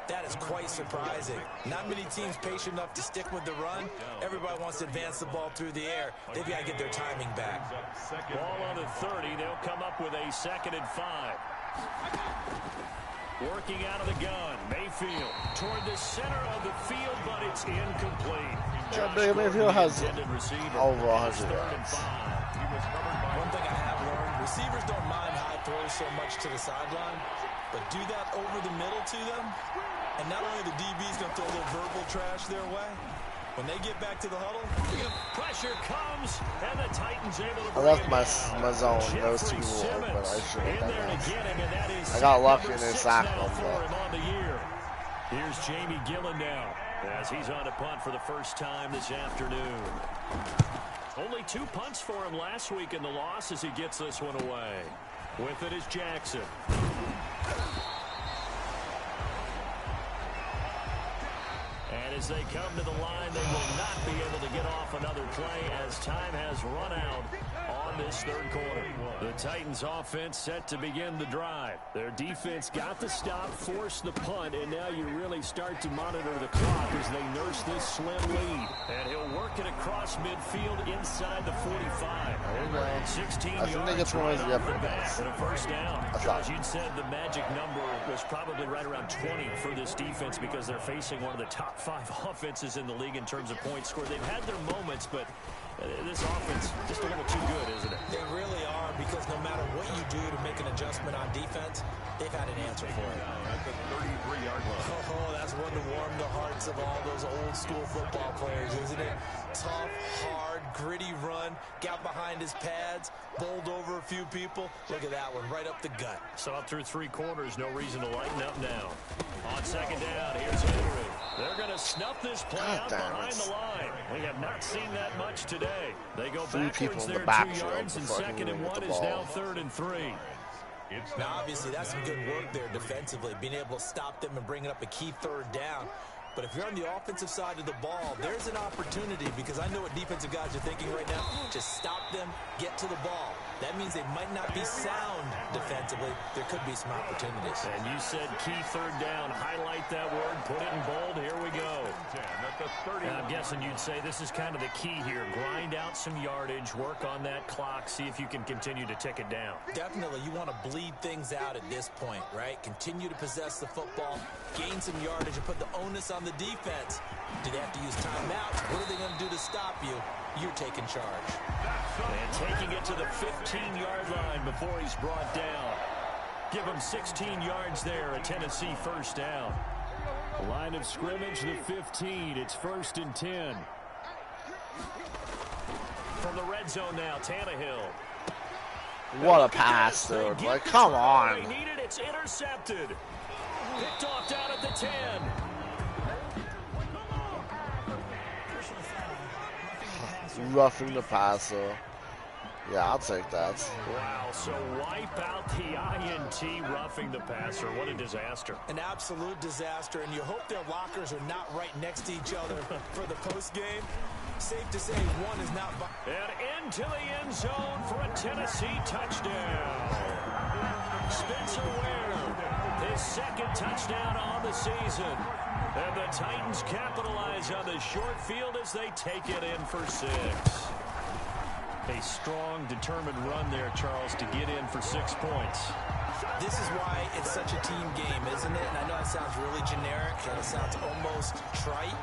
that is quite surprising. Not many teams patient enough to stick with the run. Everybody wants to advance the ball through the air. They've got to get their timing back. Ball on the 30. They'll come up with a 2nd and 5. Working out of the gun. Mayfield toward the center of the field, but it's incomplete. Mayfield has over 100 yards. One thing I have learned, receivers don't mind high throws so much to the sideline, but do that over the middle to them, and not only the DB's going to throw a little verbal trash their way, when they get back to the huddle, pressure comes, and the Titans able to I left my zone. Those two were open. I should have done that. I got lucky in this sack one. Here's Jamie Gillen now, as he's on a punt for the first time this afternoon. Only 2 punts for him last week in the loss as he gets this one away. With it is Jackson. And as they come to the line, they will not be able to get off another play as time has run out on this third quarter. The Titans offense set to begin the drive. Their defense got the stop, forced the punt, and now you really start to monitor the clock as they nurse this slim lead. And he'll work it across midfield inside the 45. 16 yards right off the bat and a first down. Josh, you'd said the magic number was probably right around 20 for this defense because they're facing one of the top 5 offenses in the league in terms of points scored. They've had their moments, but this offense just a little too good, isn't it? They really are, because no matter what you do to make an adjustment on defense, they've had an answer for it. At the 33-yard line. Oh, that's one to warm the hearts of all those old school football players, isn't it? Tough, hard, gritty run, got behind his pads, bowled over a few people. Look at that one, right up the gut. Saw it through 3 quarters, no reason to lighten up now. On second down, here's Henry. They're going to snuff this play out behind the line. We have not seen that much today. They go backwards there 2 yards, and 2nd and 1 is now 3rd and 3. Now, obviously, that's some good work there defensively, being able to stop them and bringing up a key 3rd down. But if you're on the offensive side of the ball, there's an opportunity, because I know what defensive guys are thinking right now. Just stop them, get to the ball. That means they might not be sound defensively. There could be some opportunities. And you said key 3rd down. Highlight that word. Put it in bold. Here we go. And I'm guessing you'd say this is kind of the key here. Grind out some yardage. Work on that clock. See if you can continue to tick it down. Definitely. You want to bleed things out at this point, right? Continue to possess the football, gain some yardage, and put the onus on the defense. Do they have to use timeouts? What are they going to do to stop you? You're taking charge. And taking it to the 15-yard line before he's brought down. Give him 16 yards there, a Tennessee first down. Line of scrimmage, the 15. It's 1st and 10. From the red zone now, Tannehill. What a pass, dude. Like, come on. They need it. It's intercepted. Picked off down at the 10. Roughing the passer. Yeah, I'll take that. Wow, so wipe out the INT, roughing the passer. What a disaster. An absolute disaster, and you hope their lockers are not right next to each other for the postgame. Safe to say one is not... And into the end zone for a Tennessee touchdown. Spencer Ware, his 2nd touchdown on the season. And the Titans capitalize on the short field as they take it in for 6. A strong, determined run there, Charles, to get in for 6 points. This is why it's such a team game, isn't it? And I know it sounds really generic, and it sounds almost trite,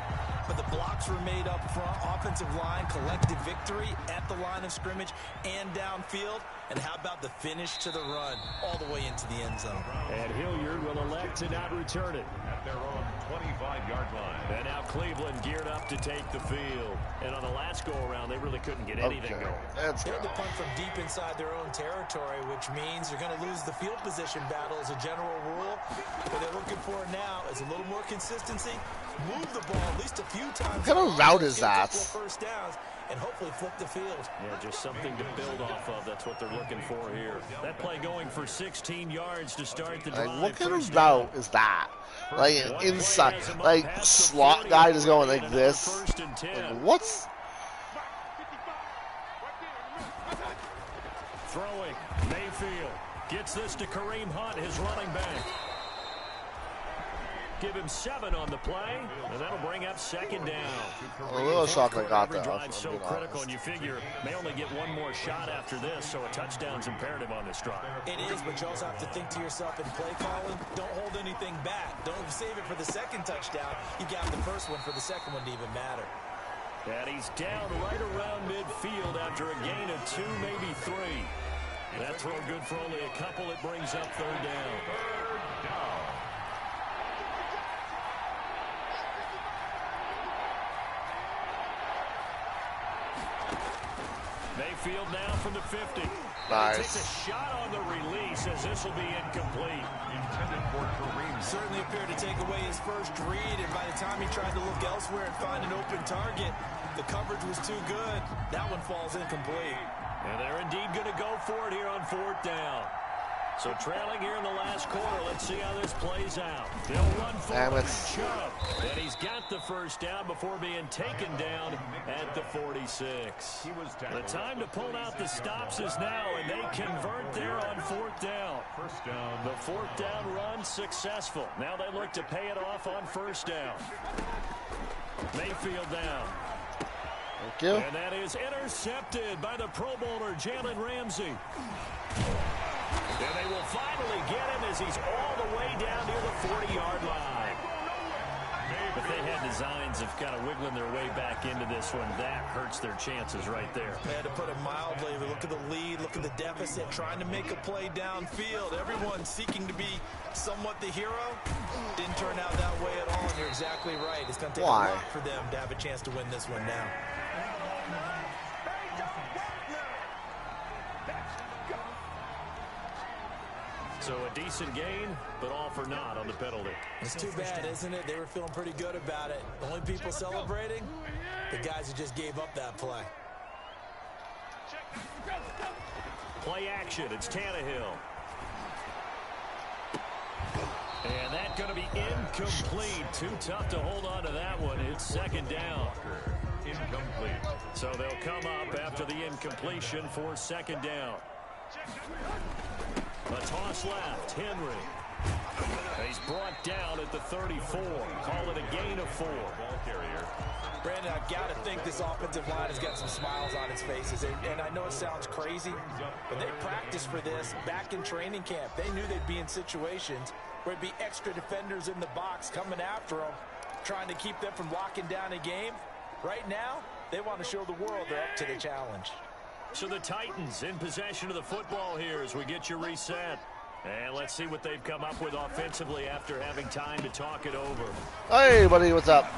but the blocks were made up front. Offensive line, collective victory at the line of scrimmage and downfield. And how about the finish to the run all the way into the end zone? And Hilliard will elect to not return it. At their own 25-yard line. And now Cleveland geared up to take the field. And on the last go-around, they really couldn't get anything going. They had to punt from deep inside their own territory, which means you're going to lose the field position battle as a general rule. What they're looking for now is a little more consistency. Move the ball at least a few times. What kind of route is that? First downs, and hopefully flip the field. Yeah, just something to build off of. That's what they're looking for here. That play going for 16 yards to start the drive. Like, what kind of route is that? Like an inside, like slot guy is going like this. Like, what's? Throwing, Mayfield gets this to Kareem Hunt, his running back. Give him 7 on the play, and that'll bring up 2nd down. A little shock I got that. Drive's so critical, and you figure may only get one more shot after this, so a touchdown's imperative on this drive. It is, but you also have to think to yourself in play calling, don't hold anything back. Don't save it for the 2nd touchdown. You got the first one for the 2nd one to even matter. And he's down right around midfield after a gain of 2, maybe 3. That throw good for only a couple. It brings up 3rd down. Mayfield now from the 50. Nice. Takes a shot on the release as this will be incomplete. Intended for Kareem. Certainly appeared to take away his first read, and by the time he tried to look elsewhere and find an open target, the coverage was too good. That one falls incomplete. And they're indeed going to go for it here on 4th down. So trailing here in the last quarter. Let's see how this plays out. They'll run for it. Chubb. And he's got the 1st down before being taken down at the 46. The time to pull out the stops is now, and they convert there on 4th down. First down. The 4th down run successful. Now they look to pay it off on 1st down. Mayfield down. Thank you. And that is intercepted by the Pro Bowler, Jalen Ramsey. And they will finally get him as he's all the way down near the 40-yard line. But they had designs of kind of wiggling their way back into this one. That hurts their chances right there. They had to put it mildly. Look at the lead, look at the deficit, trying to make a play downfield. Everyone seeking to be somewhat the hero. Didn't turn out that way at all, and you're exactly right. It's going to take a lot for them to have a chance to win this one now. So a decent gain, but all for naught on the penalty. It's too bad, isn't it? They were feeling pretty good about it. The only people celebrating, the guys who just gave up that play. Play action. It's Tannehill. And that's going to be incomplete. Too tough to hold on to that one. It's 2nd down. Incomplete. So they'll come up after the incompletion for 2nd down. A toss left. Henry. He's brought down at the 34. Call it a gain of 4. Ball carrier. Brandon, I've got to think this offensive line has got some smiles on its faces. And I know it sounds crazy, but they practiced for this back in training camp. They knew they'd be in situations where it'd be extra defenders in the box coming after them, trying to keep them from locking down a game. Right now, they want to show the world they're up to the challenge. So the Titans in possession of the football here as we get you reset. And let's see what they've come up with offensively after having time to talk it over. Hey, buddy, what's up?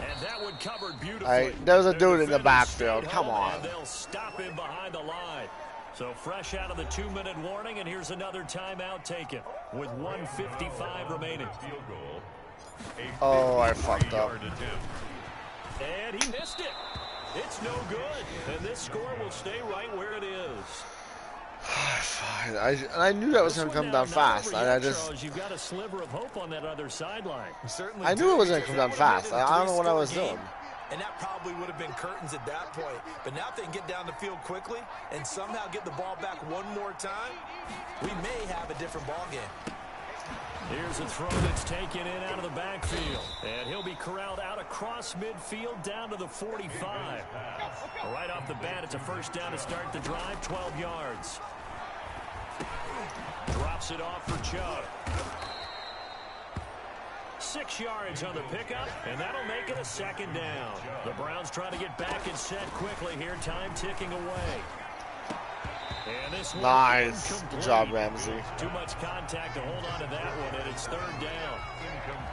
And that one covered beautifully. Hey, there's a dude in the backfield. Come on. And they'll stop him behind the line. So fresh out of the 2-minute warning, and here's another timeout taken with 1:55 remaining. Field goal. Oh, I fucked up. And he missed it. It's no good. And this score will stay right where it is. Fine. I knew that was going to come down fast. You've got a sliver of hope on that other sideline. I knew it was going to come down fast. I don't know what I was doing. And that probably would have been curtains at that point. But now if they can get down the field quickly and somehow get the ball back one more time, we may have a different ball game. Here's a throw that's taken in out of the backfield. And he'll be corralled out across midfield down to the 45. Right off the bat, it's a first down to start the drive, 12 yards. Drops it off for Chubb. 6 yards on the pickup, and that'll make it a 2nd down. The Browns trying to get back and set quickly here, time ticking away. And this one nice. Good job, Ramsey. Too much contact to hold on to that one, and it's 3rd down.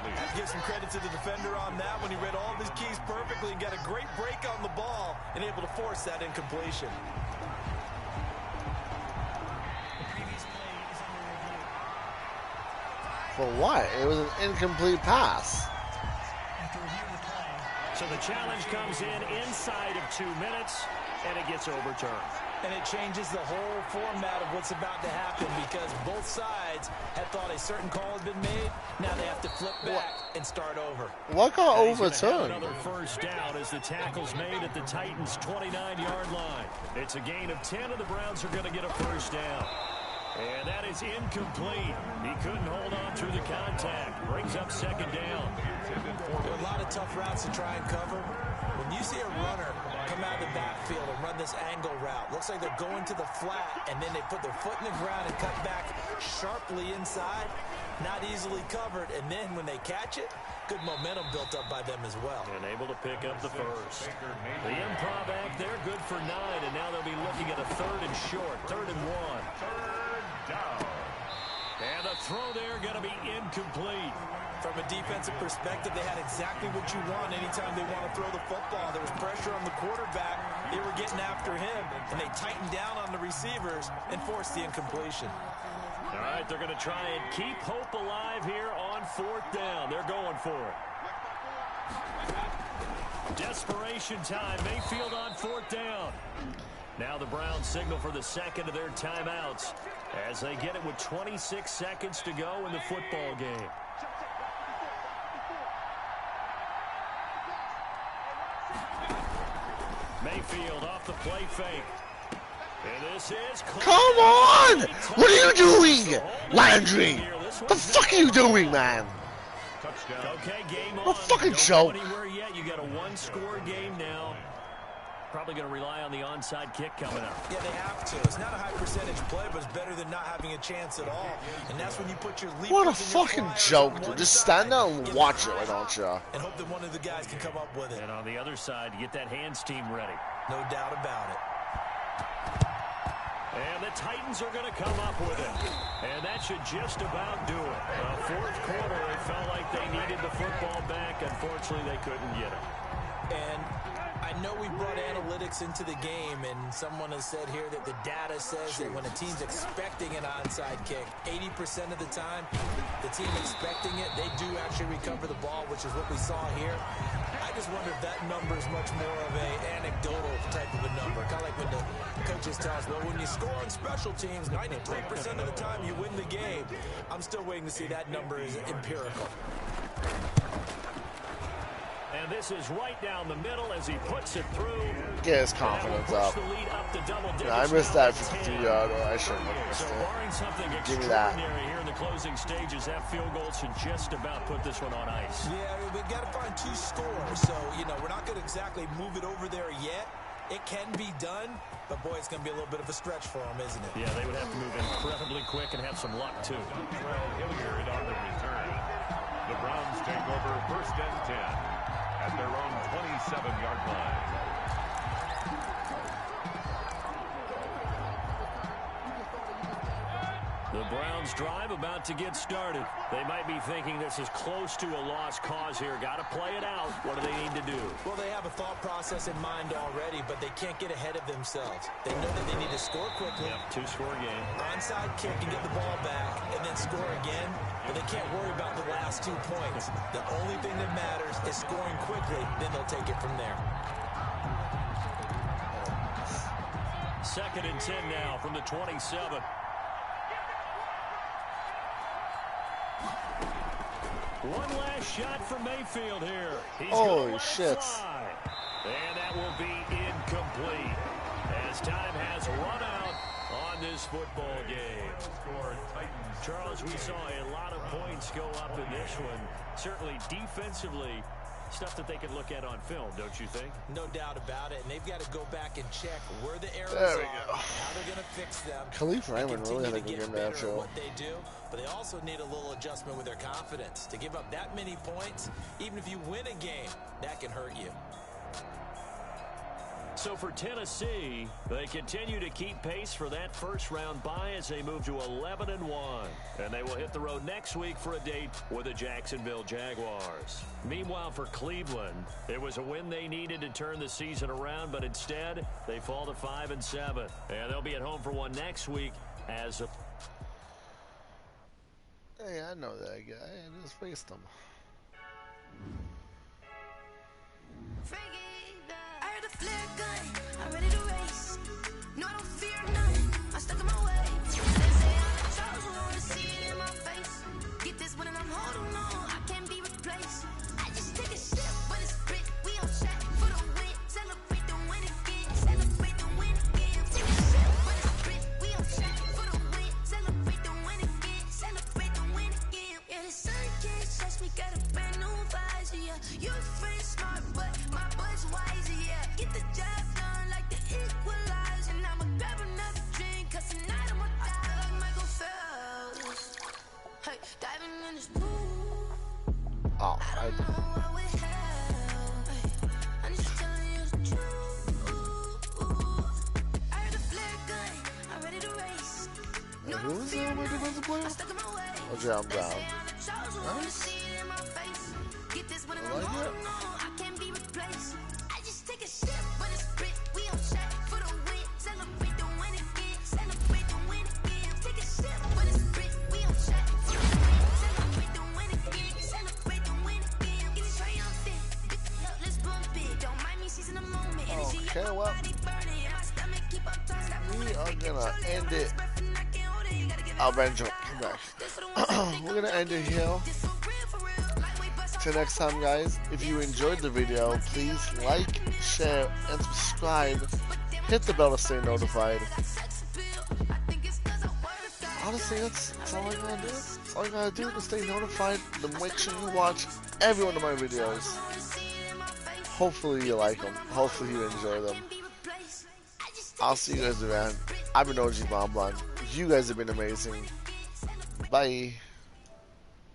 I'd give some credit to the defender on that when he read all of his keys perfectly and got a great break on the ball and able to force that incompletion. For what? It was an incomplete pass. So the challenge comes in inside of 2 minutes, and it gets overturned. And it changes the whole format of what's about to happen because both sides had thought a certain call had been made. Now they have to flip back and start over. What got overturned? Another first down as the tackle's made at the Titans' 29-yard line. It's a gain of 10, and the Browns are going to get a first down. And that is incomplete. He couldn't hold on through the contact. Brings up 2nd down. There are a lot of tough routes to try and cover. When you see a runner come out of the backfield and run this angle route, looks like they're going to the flat, and then they put their foot in the ground and cut back sharply inside. not easily covered, and then when they catch it, good momentum built up by them as well. And able to pick up the first. The improv act there, good for 9, and now they'll be looking at a 3rd and short, 3rd and 1. 3rd down. And the throw there going to be incomplete. From a defensive perspective, they had exactly what you want anytime they want to throw the football. There was pressure on the quarterback. They were getting after him, and they tightened down on the receivers and forced the incompletion. All right, they're going to try and keep hope alive here on 4th down. They're going for it. Desperation time. Mayfield on 4th down. Now the Browns signal for the second of their timeouts as they get it with 26 seconds to go in the football game. Mayfield off the play fake. And this is come on! What are you doing, Landry? What the fuck are you doing, man? Touchdown. Okay, game on. What fucking show? Anywhere yet. You got a 1-score game now. Probably going to rely on the onside kick coming up. Yeah, they have to. It's not a high percentage play, but it's better than not having a chance at all. And that's when you put your leapers. What a fucking joke, dude. Just stand there and watch it, why don't you? And hope that one of the guys can come up with it. And on the other side, get that hands team ready. No doubt about it. And the Titans are going to come up with it. And that should just about do it. 4th quarter, it felt like they needed the football back. Unfortunately, they couldn't get it. And I know we brought analytics into the game, and someone has said here that the data says that when a team's expecting an onside kick, 80% of the time, the team expecting it, they do actually recover the ball, which is what we saw here. I just wonder if that number is much more of an anecdotal type of a number. Kind of like when the coaches tell us, well, when you score on special teams, 93% of the time you win the game. I'm still waiting to see that number is empirical. And this is right down the middle as he puts it through. Get his confidence up. I missed that 52-yard. I shouldn't have missed it. Give me that. Here in the closing stages, that field goal should just about put this one on ice. Yeah, we've got to find 2 scores. So, you know, we're not going to exactly move it over there yet. It can be done, but boy, it's going to be a little bit of a stretch for them, isn't it? Yeah, they would have to move incredibly quick and have some luck, too. 12 Hilliard on the return. The Browns take over 1st and 10 at their own 27-yard line. The Browns drive about to get started. They might be thinking this is close to a lost cause here. Got to play it out. What do they need to do? Well, they have a thought process in mind already, but they can't get ahead of themselves. They know that they need to score quickly. Yep, 2-score game. Onside kick and get the ball back, and then score again. But they can't worry about the last 2 points. The only thing that matters is scoring quickly. Then they'll take it from there. 2nd and 10 now from the 27. One last shot from Mayfield here. Holy shit. And that will be incomplete as time has run out on this football game. Charles, we saw a lot of points go up in this one. Certainly defensively, stuff that they can look at on film, don't you think? No doubt about it. And they've got to go back and check where the errors there we are, go. how they're going to fix them. Khalif Raymond really had a good game that show. What they do, but they also need a little adjustment with their confidence. To give up that many points, even if you win a game, that can hurt you. So for Tennessee, they continue to keep pace for that first-round bye as they move to 11-1. And they will hit the road next week for a date with the Jacksonville Jaguars. Meanwhile, for Cleveland, it was a win they needed to turn the season around, but instead, they fall to 5-7. And they'll be at home for one next week as a... Hey, I know that guy. I just faced him. Flare gun, I'm ready to race. No, I don't fear nothing. I'm stuck in my way. They say I'm chosen, wanna see it in my face. Get this one and I'm holding on. I can't be replaced. I just take a sip when it's split. We on track for the win. Celebrate the win again. Celebrate the win again. Take a sip when it's split. We on track for the win. Celebrate the win again. Celebrate the win again. Yeah, the sun can't touch me. Gotta Who was my defensive player? OG-BonBon. Nice. I like it. Okay, well, we are gonna end it. I'll venture. Come back. We're gonna end it here. Till next time, guys. If you enjoyed the video, please like, share, and subscribe. Hit the bell to stay notified. Honestly, that's all I gotta do. That's all I gotta do to stay notified. To make sure you watch every one of my videos. Hopefully you like them. Hopefully you enjoy them. I'll see you guys around. I've been OG-BonBon. You guys have been amazing. Bye.